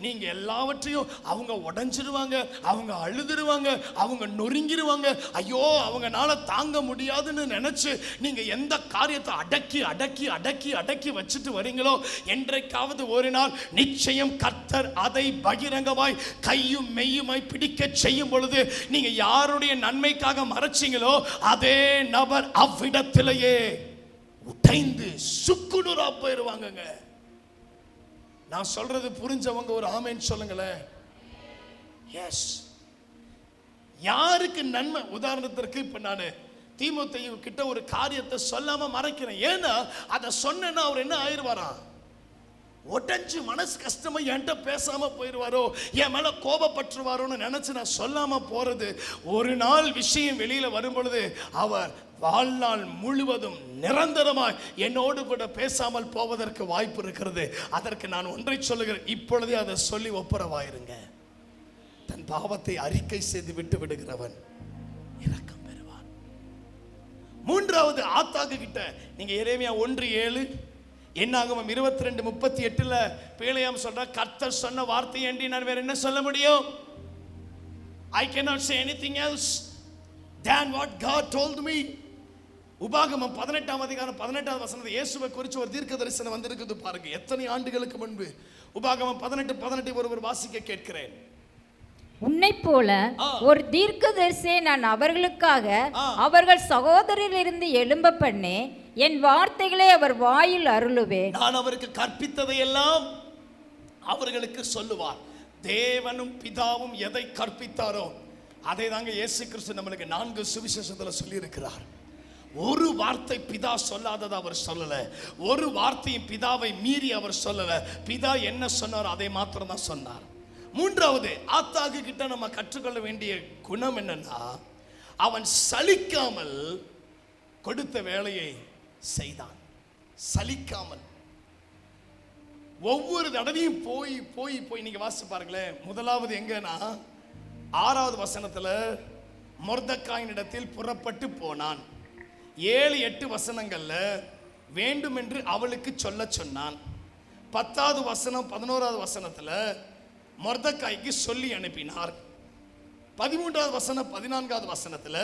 நீங்க எல்லாவற்றையும் அவங்க உடைஞ்சிருவாங்க, அவங்க அழுதுருவாங்க, அவங்க நொறுங்கிருவாங்க. ஐயோ அவங்கனால தாங்க முடியாதுன்னு நினைச்சு நீங்க எந்த காரியத்தை அடக்கி அடக்கி அடக்கி அடக்கி வச்சுட்டு வரீங்களோ, என்றைக்காவது ஒரு நாள் நிச்சயம் கர்த்தர் அதை பகிரங்கமாய் கையும் மெய்யுமாய் பிடிக்க செய்யும் பொழுது, நீங்க யாருடைய நன்மைக்காக மறைச்சீங்களோ அதே நபர் அவ்விடத்திலேயே உடைந்து சுக்குநூறா போயிருவாங்க. நான் சொல்றது புரிஞ்சவங்க ஒரு ஆமென் சொல்லுங்களேன். எஸ், யாருக்கு நன்மை? உதாரணத்திற்கு இப்ப நான் தீமோத்தேயு கிட்ட ஒரு காரியத்தை சொல்லாம மறைக்கிறேன். ஏன்னா அதை சொன்னா அவர் என்ன ஆயிடுவாராம்? உடஞ்சு மனசு கஷ்டமா என்கிட்ட பேசாம போயிடுவாரோ, என் மேல கோபப்பட்டுருவாரோன்னு நினைச்சு நான் சொல்லாம போறது, ஒரு நாள் விஷயம் வெளியில வரும் பொழுது அவர் வாழ்நாள் முழுவதும் நிரந்தரமாய் என்னோடு கூட பேசாமல் போவதற்கு வாய்ப்பு இருக்கிறது. அதற்கு நான் ஒன்றை சொல்லுகிறேன், இப்பொழுதே அதை சொல்லி ஒப்புரவாயிருங்க. தன் பாவத்தை அறிக்கை செய்து விட்டு விடுகிறவன் இரக்கம் பெறுவான். மூன்றாவது, ஆத்தாகு கிட்ட நீங்க எரேமியா 1:7, என்னாகமம் 22:38 பேழையாம் சொல்ற, கர்த்தர் சொன்ன வார்த்தை அன்றி நான் வேற என்ன சொல்ல முடியும்? I cannot say anything else than what God told me. உபாகமம் 18:18 இயேசுவை குறித்து ஒரு தீர்க்க தரிசனம் வந்திருக்குது பாருங்க, எத்தனை ஆண்டுகளுக்கு முன்பு. உபாகமம் 18:18 ஒருவர் வாசிக்க கேட்கிறேன். உன்னை போல ஒரு தீர்க்கதரிசியை நான் அவர்களுக்காக அவர்கள் சகோதரரிலிருந்து எழும்ப பண்ணி என் வார்த்தைகளை அவர் வாயில் அருளுவேன். நான் அவருக்கு கற்பித்ததை எல்லாம் அவர்களுக்கு சொல்லுவார். தேவனும் பிதாவும் எதை கற்பித்தாரோ அதை தாங்க இயேசு கிறிஸ்து நம்மளுக்கு 4 சுவிசேஷத்துல சொல்லி இருக்கிறார். ஒரு வார்த்தை பிதா சொல்லாததை அவர் சொல்லல, ஒரு வார்த்தையும் பிதாவை மீறி அவர் சொல்லல. பிதா என்ன சொன்னாரோ அதை மாத்திரம் தான் சொன்னார். மூன்றாவது, ஆத்தாகு கிட்ட நம்ம கற்றுக்கொள்ள வேண்டிய குணம் என்னன்னா, அவன் சலிக்காமல் கொடுத்த வேலையை செய்தான். சலிக்காமல் ஒவ்வொரு தடவையும் போய் போய் போய் நீங்க வாசிச்சு பாருங்களேன். முதலாவது எங்கன்னா 6வது வசனத்துல மொர்தெக்காயின் இடத்தில் புறப்பட்டு போனான். 7-8 வசனங்கள்ல வேண்டுமென்று அவளுக்கு சொல்ல சொன்னான். 10வது வசனம் 11வது வசனத்துல மொர்தெக்காய்க்கு சொல்லி அனுப்பினார். 13வது வசனம் 14வது வசனத்துல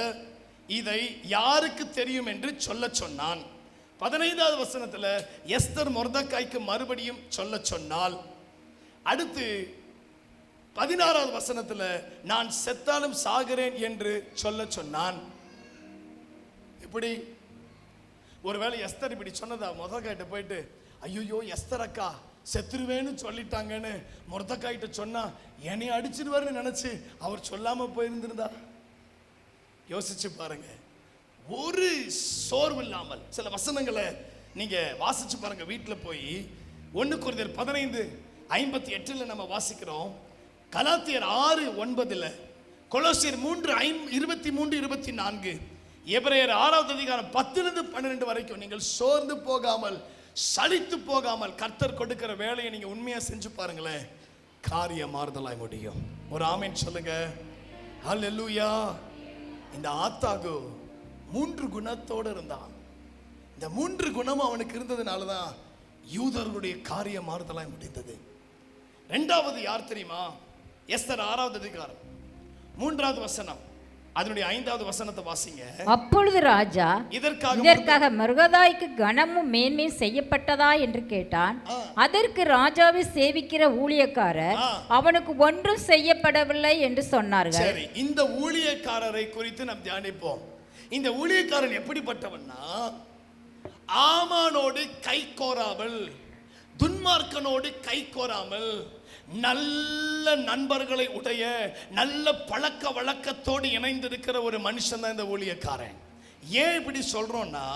இதை யாருக்கு தெரியும் என்று சொல்ல சொன்னான். 15வது வசனத்துல எஸ்தர் மொர்தெக்காய்க்கு மறுபடியும் சொல்ல சொன்னாள். அடுத்து 16வது வசனத்துல நான் செத்தாலும் சாகிறேன் என்று சொல்ல சொன்னான். இப்படி ஒருவேளை எஸ்தர் இப்படி சொன்னதா மொர்தெக்காய்ட்ட போயிட்டு, ஐயோ எஸ்தர் அக்கா செத்துருவேன்னு சொல்லிட்டாங்கன்னு மொர்தெக்காய்ட்ட சொன்னா என்னை அடிச்சிருவாருன்னு நினைச்சு அவர் சொல்லாம போயிருந்திருந்தா? யோசிச்சு பாருங்க. ஒரு சோர்வு இல்லாமல் சில வசனங்களை நீங்க வாசிச்சு பாருங்க வீட்டில் போய். 1 கொரிந்தியர் 15:58 நம்ம வாசிக்கிறோம். கலாத்தியர் 6:9, கொலோசியர் 3:23-24, எபிரேயர் 6வது அதிகாரம் 10-12 வரைக்கும் நீங்கள் சோர்ந்து போகாமல் சலித்து போகாமல் கர்த்தர் கொடுக்கிற வேலையை நீங்க உண்மையா செஞ்சு பாருங்களேன், காரிய மாறுதலாய் முடியும். ஒரு ஆமென் சொல்லுங்க. ஹல்லேலூயா. இந்த ஆத்தாகு 3 குணத்தோடு இருந்தான். இந்த 3 குணமும் அவனுக்கு இருந்ததுனால தான் யூதர்களுடைய காரிய மாறுதலாய் முடிந்தது. 2வது யார் தெரியுமா? எஸ்தர் 6வது அதிகாரம் 3வது வசனம், அதனுடைய 5வது வசனத்தை வாசிங்க. அப்பொழுது ராஜா இதற்காக மொர்தெகாய்க்கு கனமும் மேன்மையும் செய்யப்பட்டதா என்று கேட்டான். அதற்கு ராஜாவை சேவிக்கிற ஊழியக்காரர் அவனுக்கு ஒன்றும் செய்யப்படவில்லை என்று சொன்னார்கள். சரி, இந்த ஊழியக்காரரை குறித்து நாம் தியானிப்போம். இந்த ஊழியக்காரன் எப்படிப்பட்டவன்னா, ஆமானோடு கை கோராமல், துன்மார்க்கனோடு கை கோராமல், நல்ல நண்பர்களை உடைய, நல்ல பழக்க வழக்கத்தோடு இணைந்திருக்கிற ஒரு மனுஷன் தான் இந்த ஊழியக்காரன். ஏன் இப்படி சொல்றோம்னா,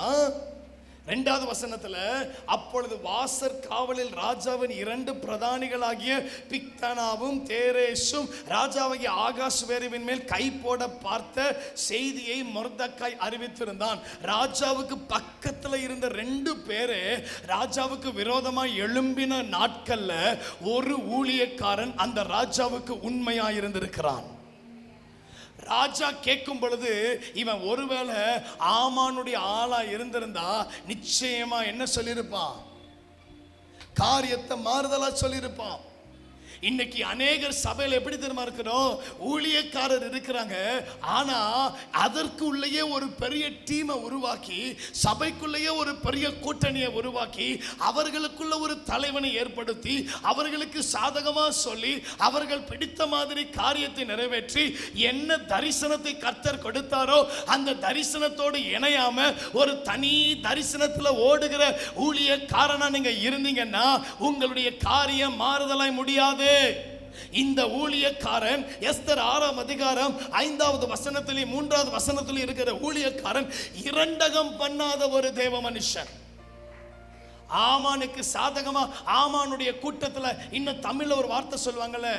2வது வசனத்துல, அப்பொழுது வாசற் காவலில் ராஜாவின் 2 பிரதானிகளாகிய பிக்தானாவும் தேரேஷும் ராஜாவாகிய ஆகாஸ்வேருவின் மேல் கை போட பார்த்த செய்தியை மொர்தெகாய் அறிவித்திருந்தான். ராஜாவுக்கு பக்கத்துல இருந்த 2 பேரு ராஜாவுக்கு விரோதமாய் எழும்பின நாட்கள்ல ஒரு ஊழியக்காரன் அந்த ராஜாவுக்கு உண்மையாயிருந்திருக்கிறான். ராஜா கேட்கும் பொழுது இவன் ஒருவேளை ஆமானுடைய ஆளா இருந்திருந்தா நிச்சயமா என்ன சொல்லியிருப்பான்? காரியத்தை மாறுதலா சொல்லியிருப்பான். இன்னைக்கு அநேகர் சபையில் எப்படி தெரியுமா இருக்கிறோம்? ஊழியக்காரர் இருக்கிறாங்க, ஆனா அதற்கு உள்ளேயே ஒரு பெரிய டீமை உருவாக்கி, சபைக்குள்ளேயே ஒரு பெரிய கூட்டணியை உருவாக்கி, அவர்களுக்குள்ள ஒரு தலைவனை ஏற்படுத்தி, அவர்களுக்கு சாதகமா சொல்லி, அவர்கள் பிடித்த மாதிரி காரியத்தை நிறைவேற்றி, என்ன தரிசனத்தை கர்த்தர் கொடுத்தாரோ அந்த தரிசனத்தோடு இணையாம ஒரு தனி தரிசனத்துல ஓடுகிற ஊழியக்காரனா நீங்க இருந்தீங்கன்னா உங்களுடைய காரியம் மாறுதலாய் முடியாது. இந்த ஊழியக்காரன் எஸ்தர் 6ஆம் அதிகாரம் 5வது வசனத்திலே 3வது வசனத்திலே இருக்கிற ஊழியக்காரன் இரண்டகம் பண்ணாத ஒரு தேவ மனுஷன். ஆமானுக்கு சாதகமா, ஆமானுடைய கூட்டத்துல இன்னும் தமிழ்ல ஒரு வார்த்தை சொல்லுவாங்கல்ல,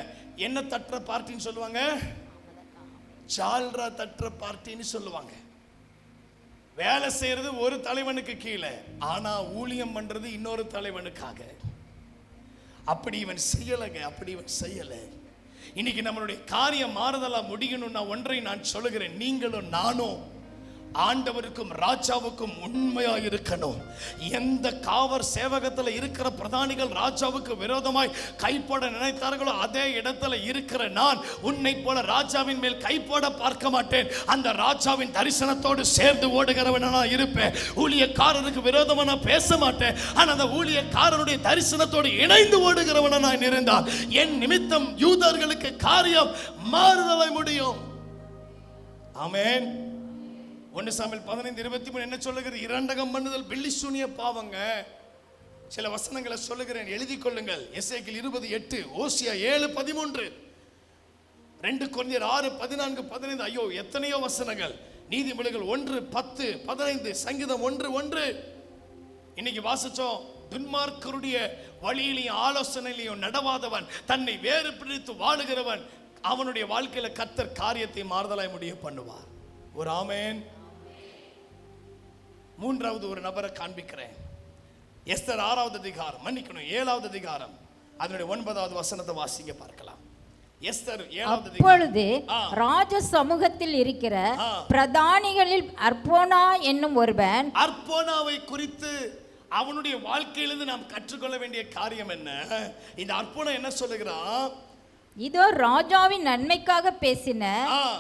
என்ன தட்டுற பார்ட்டின்னு சொல்லுவாங்க, ஜால்ரா தட்டுற பார்ட்டின்னு சொல்லுவாங்க. வேலை செய்யறது ஒரு தலைவனுக்கு கீழே, ஆனா ஊழியம் பண்றது இன்னொரு தலைவனுக்காக. அப்படி இவன் செய்யலைங்க, அப்படி இவன் செய்யலை. இன்னைக்கு நம்மளுடைய காரியம் மாறுதலா முடியணும்னா ஒன்றை நான் சொல்லுகிறேன், நீங்களும் நானும் ஆண்டவருக்கும் ராஜாவுக்கும் உண்மையா இருக்கணும். எந்த காவல் சேவகத்தில் இருக்கிற பிரதானிகள் ராஜாவுக்கு விரோதமாய் கைப்போட நினைத்தார்களோ அதே இடத்துல இருக்கிற நான் உன்னை போல ராஜாவின் மேல் கைப்போட பார்க்க மாட்டேன். அந்த ராஜாவின் தரிசனத்தோடு சேர்ந்து ஓடுகிறவனா இருப்பேன். ஊழியக்காரருக்கு விரோதமா நான் பேச மாட்டேன், ஆனா அந்த ஊழியக்காரனுடைய தரிசனத்தோடு இணைந்து ஓடுகிறவனா நான் இருந்தால் என் நிமித்தம் யூதர்களுக்கு காரியம் மாறுதலாய் முடியும். ஆமென். 1 சாமுவேல் 15:23 என்ன சொல்லுகிறது? இரண்டகம் பண்ணுதல் பில்லி சூனிய பாவங்க. சில வசனங்களை சொல்லுகிறேன், எழுதி கொள்ளுங்கள். எசேக்கியேல் 20:8, ஓசியா 7:13, 2 கொரிந்தியர் 6:14-15. ஐயோ எத்தனையோ வசனங்கள். நீதிமொழிகள் 1:10, 15, சங்கீதம் 1:1. இன்னைக்கு வாசிச்சோம், துன்மார்க்கருடைய வழியிலையும் ஆலோசனையிலையும் நடவாதவன், தன்னை வேறு பிரித்து வாழுகிறவன், அவனுடைய வாழ்க்கையில கர்த்தர் காரியத்தை மாறுதலாய் முடிய பண்ணுவார். ஒரு ஆமென். 3வது ஒரு நபரை காண்பிக்கிறேன். எஸ்தர் 6வது அதிகாரம், மன்னிக்கணும் 7வது அதிகாரம், அதனுடைய 9வது வசனத்தை வாசிங்க பார்க்கலாம். எஸ்தர் 7வது அதிகாரம். அப்பொழுது ராஜ சமூகத்தில் இருக்கிற பிரதானிகளில் அர்போனா என்னும் ஒருவன், அர்போனாவை குறித்து அவனுடைய வாழ்க்கையிலிருந்து நாம் கற்றுக்கொள்ள வேண்டிய காரியம் என்ன? இந்த அர்போனா என்ன சொல்லுகிறான்? இதோ ராஜாவின் நன்மைக்காக பேசின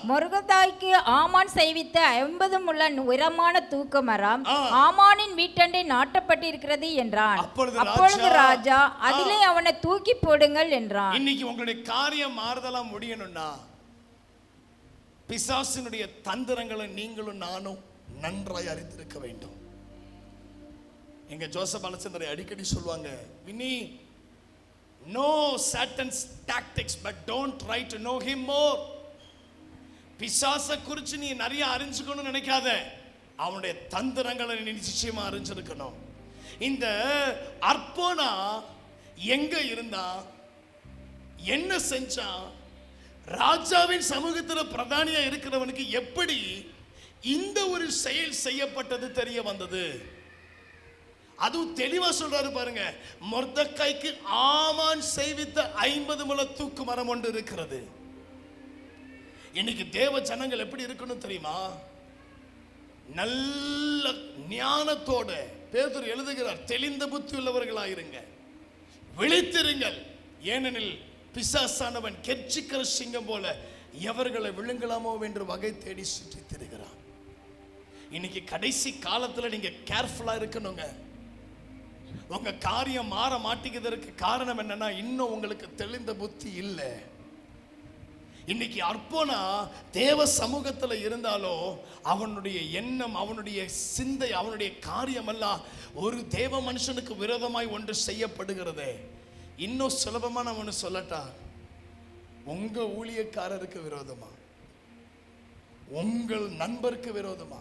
மொர்தெகாய்க்கு ஆமான் செய்வித்த 50 முழ உயரமான தூக்கு மரம் ஆமானின் வீட்டண்டை நாட்டப்பட்டிருக்கிறது என்றான். அப்பொழுது ராஜா அதிலே அவனை தூக்கி போடுங்கள் என்றான். இன்னைக்கு உங்களுடைய காரியம் மாறுதலா முடியணும்னா பிசாசினுடைய தந்திரங்களை நீங்களும் நானும் நன்றாய் அறிந்திருக்க வேண்டும். எங்க ஜோசப் அலெக்சாண்டரை அடிக்கடி சொல்லுவாங்க, Vini, know Satan's tactics but don't try to know him more. பிசாசை குறித்து நீ நிறைய அறிஞ்சுக்கணும்னு நினைக்காத, அவனுடைய தந்திரங்களை நீ நிச்சயமா அறிஞ்சிருக்கணும். இந்த அர்போனா எங்க இருந்தா, என்ன செஞ்சான், ராஜாவின் சமூகத்தில் பிரதானியா இருக்கிறவனுக்கு எப்படி இந்த ஒரு செயல் செய்யப்பட்டது தெரிய வந்தது? அதுவும் தெளிவா சொல்றாரு பாருங்க. மொர்தெகாய்க்கு ஆமான் செய்வித்த 50 முழ தூக்கு மரம் ஒன்று இருக்கிறது. இன்னைக்கு தேவ ஜனங்கள் எப்படி இருக்கணும் தெரியுமா? நல்ல ஞானத்தோட பேதுரு எழுதுகிறார், தெளிந்த புத்தி உள்ளவர்களாயிருங்க, விழித்திருங்கள், ஏனெனில் பிசாசானவன் கெர்ச்சிக்கிற சிங்கம் போல எவர்களை விழுங்கலாமோ என்று வகை தேடி சுற்றி திரிகிறான். இன்னைக்கு கடைசி காலத்துல நீங்க கேர்ஃபுல்லா இருக்கணுங்க. உங்க காரியம் மாற மாட்டேங்கிறதுக்கு காரணம் என்னன்னா, இன்னும் உங்களுக்கு தெளிந்த புத்தி இல்லை. இன்னைக்கு அற்போனா தேவ சமூகத்தில் இருந்தாலும் அவனுடைய எண்ணம், அவனுடைய சிந்தை, அவனுடைய காரியம் எல்லாம் ஒரு தேவ மனுஷனுக்கு விரோதமாய் ஒன்று செய்யப்படுகிறது. இன்னும் சுலபமா நான் ஒன்று சொல்லட்டா, உங்க ஊழியக்காரருக்கு விரோதமா, உங்கள் நண்பருக்கு விரோதமா,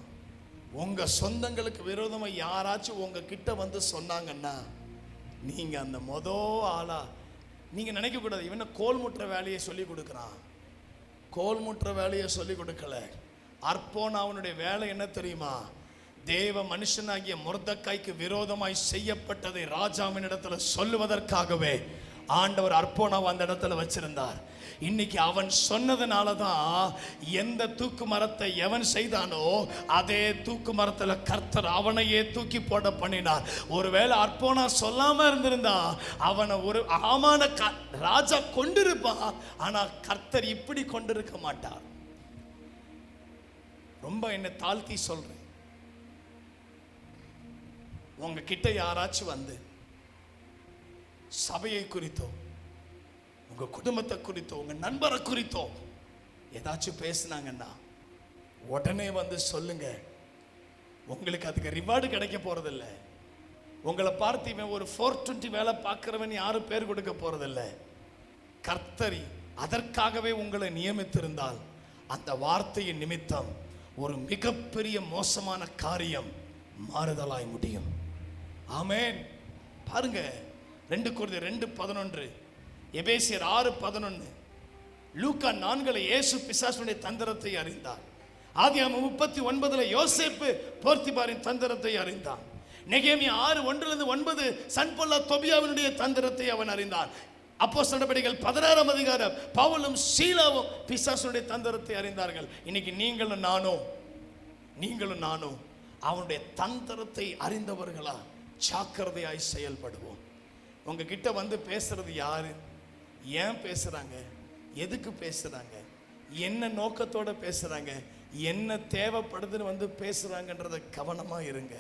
உங்க சொந்தங்களுக்கு விரோதமா யாராச்சும் உங்க கிட்ட வந்து சொன்னாங்கன்னா, நீங்க அந்த ஆளா நீங்க நினைக்க கூடாது, இவன கோல் முற்ற வேலையை சொல்லி கொடுக்குறான். கோல் முற்ற வேலையை சொல்லி கொடுக்கல. அற்போனா அவனுடைய வேலை என்ன தெரியுமா? தேவ மனுஷனாகிய மொர்தெக்காய்க்கு விரோதமாய் செய்யப்பட்டதை ராஜாவின் இடத்துல சொல்லுவதற்காகவே ஆண்டவர் அற்போனாவை அந்த இடத்துல வச்சிருந்தார். இன்னைக்கு அவன் சொன்னதுனால தான் எந்த தூக்கு மரத்தை எவன் செய்தானோ அதே தூக்கு மரத்தில் கர்த்தர் அவனையே தூக்கி போட பண்ணினார். ஒருவேளை அற்போனா சொல்லாம இருந்திருந்தா அவனை ஒரு ஆமான ராஜா கொண்டிருப்பான். ஆனா கர்த்தர் இப்படி கொண்டிருக்க மாட்டார். ரொம்ப என்னை தாழ்த்தி சொல்றேன், உங்க கிட்ட யாராச்சும் வந்து சபையை குறித்தோ, உங்க குடும்பத்தை குறித்தோ, உங்க நண்பரை குறித்தோ ஏதாச்சும் பேசினாங்கன்னா உடனே வந்து சொல்லுங்க. உங்களுக்கு அதுக்கு ரிவார்டு கிடைக்க போறதில்லை. உங்களை பார்த்து இவன் ஒரு 420 வேலை பார்க்கிறவன் யாரும் பேர் கொடுக்க போறதில்லை. கர்த்தரி அதற்காகவே உங்களை நியமித்திருந்தால் அந்த வார்த்தையின் நிமித்தம் ஒரு மிகப்பெரிய மோசமான காரியம் மாறுதலாய் முடியும். ஆமென். பாருங்க, 2 கொரிந்தியர் 2:11, எபேசியர் 6:11, லூக்கா 4 இயேசு பிசாசுடைய தந்திரத்தை அறிந்தார். ஆதியாகமம் 39 யோசேப்பு போர்த்திபாரின் தந்திரத்தை அறிந்தான். நெகேமியா 6:1-9 சன்பொல்லா தொபியாவினுடைய தந்திரத்தை அவன் அறிந்தான். அப்போஸ்தலர் நடபடிகள் 16ஆம் அதிகாரம் பவுலும் சீலாவும் பிசாசுடைய தந்திரத்தை அறிந்தார்கள். இன்னைக்கு நீங்களும் நானும் அவனுடைய தந்திரத்தை அறிந்தவர்களா ஜாக்கிரதையாய் செயல்படுவோம். உங்ககிட்ட வந்து பேசுறது யாரு, ஏன் பேசுறாங்க, எதுக்கு பேசுறாங்க, என்ன நோக்கத்தோட பேசுறாங்க, என்ன தேவைப்படுதுன்னு வந்து பேசுறாங்கன்றத கவனமா இருங்க.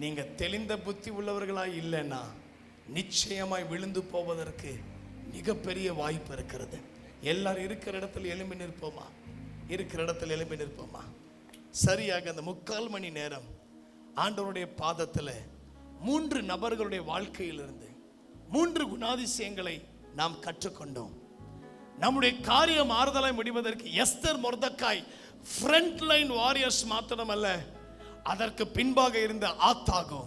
நீங்க தெளிந்த புத்தி உள்ளவர்களா இல்லைன்னா நிச்சயமாய் விழுந்து போவதற்கு மிகப்பெரிய வாய்ப்பு இருக்கிறது. எல்லாரும் இருக்கிற இடத்துல எழும்பி நிற்போமா? சரியாக அந்த 3/4 மணி நேரம் ஆண்டவருடைய பாதத்தில் 3 நபர்களுடைய வாழ்க்கையிலிருந்து 3 குணாதிசயங்களை நாம் கற்றுக்கொண்டோம். நம்முடைய காரியம் ஆறுதலாய் முடிவதற்கு Esther, Mordecai front line warriors மாத்திரமல்ல, அதற்கு பின்பாக இருந்த ஆத்தாகோ,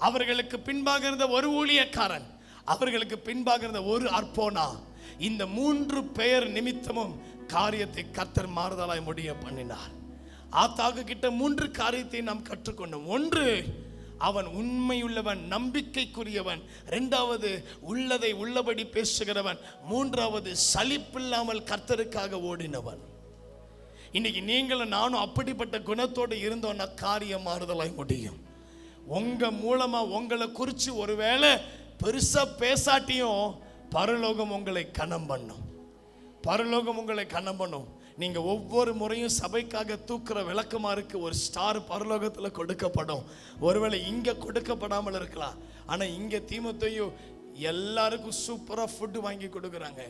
அவர்களுக்கு பின்பாக இருந்த ஒரு ஊழியக்காரன், அவர்களுக்கு பின்பாக இருந்த ஒரு அற்போனா, இந்த 3 பெயர் நிமித்தமும் காரியத்தை கர்த்தர் மாறுதலாய் முடிய பண்ணினார். ஆத்தாகு கிட்ட 3 காரியத்தை நாம் கற்றுக்கொண்டோம். 1, அவன் உண்மையுள்ளவன், நம்பிக்கைக்குரியவன். 2வது, உள்ளதை உள்ளபடி பேசுகிறவன். 3வது, சலிப்பில்லாமல் கர்த்தருக்காக ஓடினவன். இன்னைக்கு நீங்களும் நானும் அப்படிப்பட்ட குணத்தோடு இருந்தோம்னா காரியம் மாறுதலாய் முடியும். உங்க மூலமா உங்களை குறித்து ஒருவேளை பெருசா பேசாட்டியும் பரலோகம் உங்களை கனம் பண்ணும். நீங்க ஒவ்வொரு முறையும் சபைக்காக தூக்குற விளக்குமாருக்கு ஒரு ஸ்டார் பரலோகத்தில் கொடுக்கப்படும். ஒருவேளை இங்க கொடுக்கப்படாமல் இருக்கலாம், ஆனா இங்க தீமோத்தேயு எல்லாருக்கும் சூப்பரா ஃபுட்டு வாங்கி கொடுக்குறாங்க.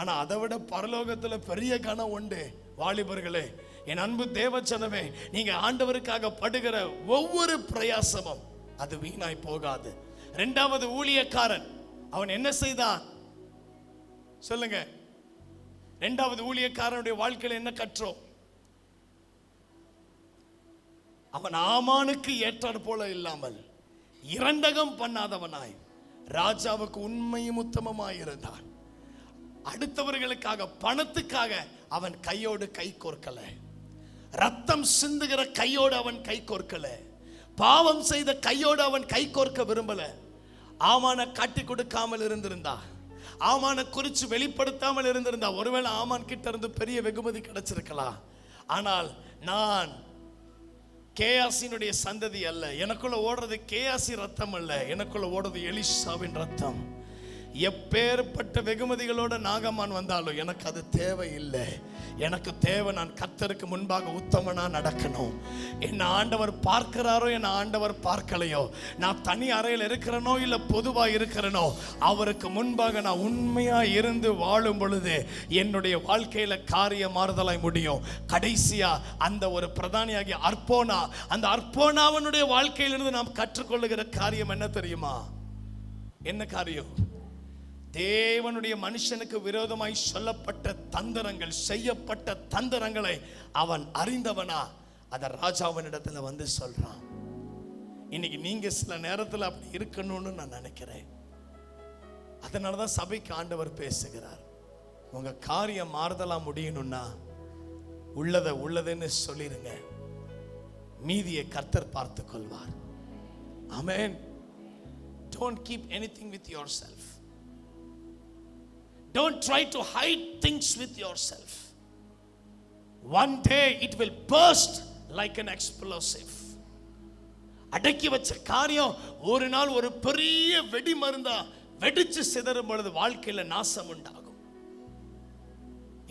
ஆனா அதை விட பரலோகத்தில் பெரிய கனம் உண்டு. வாலிபர்களே, என் அன்பு தேவச்சனமே, நீங்க ஆண்டவருக்காக படுகிற ஒவ்வொரு பிரயாசமும் அது வீணாய் போகாது. 2வது, ஊழியக்காரன் அவன் என்ன செய்தான் சொல்லுங்க? 2வது ஊழியக்காரனுடைய வாழ்க்கையில் என்ன கற்றோம்? அவன் ஆமானுக்கு ஏற்றார் போல இல்லாமல் இரண்டகம் பண்ணாதவனாய் ராஜாவுக்கு உண்மையும் உத்தமமாய் இருந்தான். அடுத்தவர்களுக்காக, பணத்துக்காக அவன் கையோடு கை கோர்க்கல. ரத்தம் சிந்துகிற கையோடு அவன் கை கோர்க்கல. பாவம் செய்த கையோடு அவன் கை கோர்க்க விரும்பல. ஆமான காட்டி கொடுக்காமல் இருந்திருந்தா, ஆமான குறித்து வெளிப்படுத்தாமல் இருந்திருந்தா, ஒருவேளை ஆமான் கிட்ட இருந்து பெரிய வெகுமதி கிடைச்சிருக்கலாம். ஆனால் நான் கேயாசினுடைய சந்ததி அல்ல. எனக்குள்ள ஓடுறது கேயாசி ரத்தம் அல்ல, எனக்குள்ள ஓடுறது எலிசாவின் ரத்தம். எப்பேற்பட்ட வெகுமதிகளோட நாகமான் வந்தாலும் எனக்கு அது தேவையில்லை. எனக்கு தேவை, நான் கர்த்தருக்கு முன்பாக உத்தமனா நடக்கணும். என்ன ஆண்டவர் பார்க்கிறாரோ என்ன ஆண்டவர் பார்க்கலையோ, நான் தனி அறையில் இருக்கிறனோ இல்லை பொதுவாக இருக்கிறனோ, அவருக்கு முன்பாக நான் உண்மையா இருந்து வாழும் பொழுது என்னுடைய வாழ்க்கையில காரிய மாறுதலாய் முடியும். கடைசியா அந்த ஒரு பிரதானியாகிய அர்ப்போனா, அந்த அர்ப்போனாவனுடைய வாழ்க்கையிலிருந்து நாம் கற்றுக்கொள்ளுகிற காரியம் என்ன தெரியுமா? என்ன காரியம்? தேவனுடைய மனுஷனுக்கு விரோதமாய் சொல்லப்பட்ட தந்திரங்கள், செய்யப்பட்ட தந்திரங்களை அவன் அறிந்தவனா அத ராஜாவினிடத்துல வந்து சொல்றான். இன்னைக்கு நீங்க சில நேரத்தில் அப்படி இருக்கணும்னு நான் நினைக்கிறேன். அதனாலதான் சபைக்கு ஆண்டவர் பேசுகிறார். உங்க காரியம் மாறுதலா முடியணும்னா உள்ளதுன்னு சொல்லிருங்க, மீதியை கர்த்தர் பார்த்து கொள்வார். ஆமென். Don't keep anything with yourself. Don't try to hide things with yourself. One day it will burst like an explosive. அடக்கி வச்ச காரியம் ஒரு நாள் ஒரு பெரிய வெடி மருந்தா வெடிச்சு சிதறும் பொழுது வாழ்க்கையில நாசம் உண்டாகும்.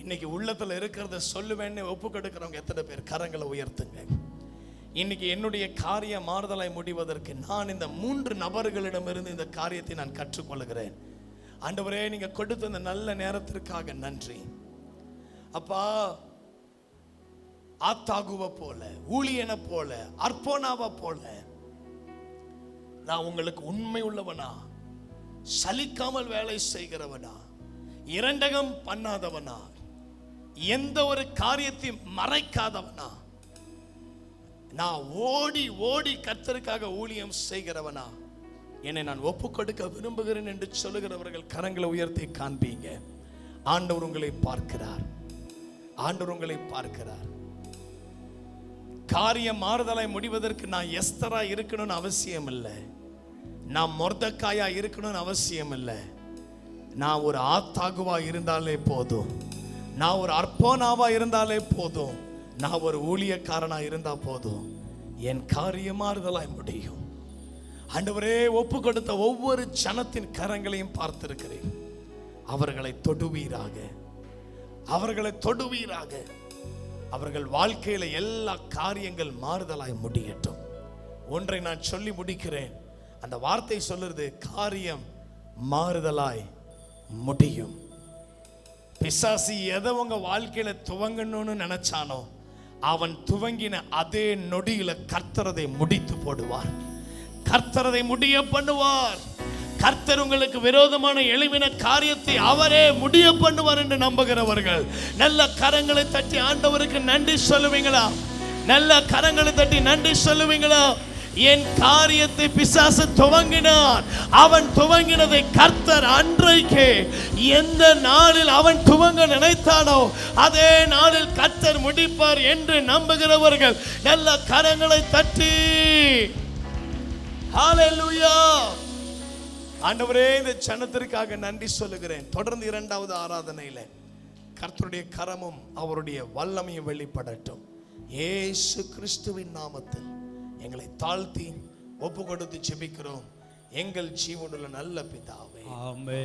இன்னைக்கு உள்ளத்துல இருக்கிறத சொல்லுவேன்னு ஒப்பு கொடுக்கிறவங்க எத்தனை பேர்? கரங்களை உயர்த்துங்க. இன்னைக்கு என்னுடைய காரிய மாறுதலாய் முடிவதற்கு நான் இந்த 3 நபர்களிடமிருந்து இந்த காரியத்தை நான் கற்றுக்கொள்கிறேன். ஆண்டவரே, நீங்க கொடுத்த இந்த நல்ல நேரத்திற்காக நன்றி அப்பா. ஆத்தாகுவை போல, ஊழியனை போல, அர்ப்போனாவை போல நான் உங்களுக்கு உண்மை உள்ளவனா, சலிக்காமல் வேலை செய்கிறவனா, இரண்டகம் பண்ணாதவனா, எந்த ஒரு காரியத்தை மறைக்காதவனா, நான் ஓடி ஓடி கர்த்தருக்காக ஊழியம் செய்கிறவனா, என்னை நான் ஒப்பு கொடுக்க விரும்புகிறேன் என்று சொல்லுகிறவர்கள் கரங்களை உயர்த்தி காண்பீங்க. ஆண்டவர் உங்களை பார்க்கிறார். ஆண்டவர் உங்களை பார்க்கிறார். காரியம் மாறுதலாய் முடிவதற்கு நான் எஸ்தரா இருக்கணும்னு அவசியம் இல்லை. நான் மொர்தக்காயா இருக்கணும்னு அவசியம் இல்லை. நான் ஒரு ஆத்தாகுவா இருந்தாலே போதும். நான் ஒரு அர்ப்போனாவா இருந்தாலே போதும். நான் ஒரு ஊழியக்காரனா இருந்தா போதும். என் காரியம் மாறுதலாய் முடியும். ஆண்டவரே, ஒப்பு கொடுத்த ஒவ்வொரு ஜனத்தின் கரங்களையும் பார்த்திருக்கிறேன். அவர்களை தொடுவீராக, அவர்களை தொடுவீராக. அவர்கள் வாழ்க்கையில எல்லா காரியங்கள் மாறுதலாய் முடியட்டும். ஒன்றை நான் சொல்லி முடிக்கிறேன். அந்த வார்த்தை சொல்லுறது, காரியம் மாறுதலாய் முடியும். பிசாசி எதை உங்க வாழ்க்கையில துவங்கணும்னு நினைச்சானோ, அவன் துவங்கின அதே நொடியில கர்த்தரதை முடித்து போடுவார். கர்த்தரதை முடிய பண்ணுவார். கர்த்தர் உங்களுக்கு விரோதமான எழுப்பின காரியத்தை அவரே முடிய பண்ணுவார் என்று நம்புகிறவர்கள் நல்ல கரங்களை தட்டி ஆண்டவருக்கு நன்றி சொல்லுவீங்களா? நல்ல கரங்களை தட்டி நன்றி சொல்லுவீங்களா? என் காரியத்தை பிசாசு துவங்கினான். அவன் துவங்கினதை கர்த்தர் அன்றைக்கு எந்த நாளில் அவன் துவங்க நினைத்தானோ அதே நாளில் கர்த்தர் முடிப்பார் என்று நம்புகிறவர்கள் நல்ல கரங்களை தட்டி ஹல்லேலூயா. ஆண்டவரே, இந்த ஜனத்திற்காக நன்றி சொல்லுகிறேன். தொடர்ந்து 2வது ஆராதனையில கர்த்தருடைய கரமும் அவருடைய வல்லமையும் வெளிப்படட்டும். இயேசு கிறிஸ்துவின் நாமத்தில் எங்களை தாழ்த்தி ஒப்பு கொடுத்து ஜெபிக்கிறோம். எங்கள் ஜீவனுள்ள நல்ல பிதாவே, ஆமென்.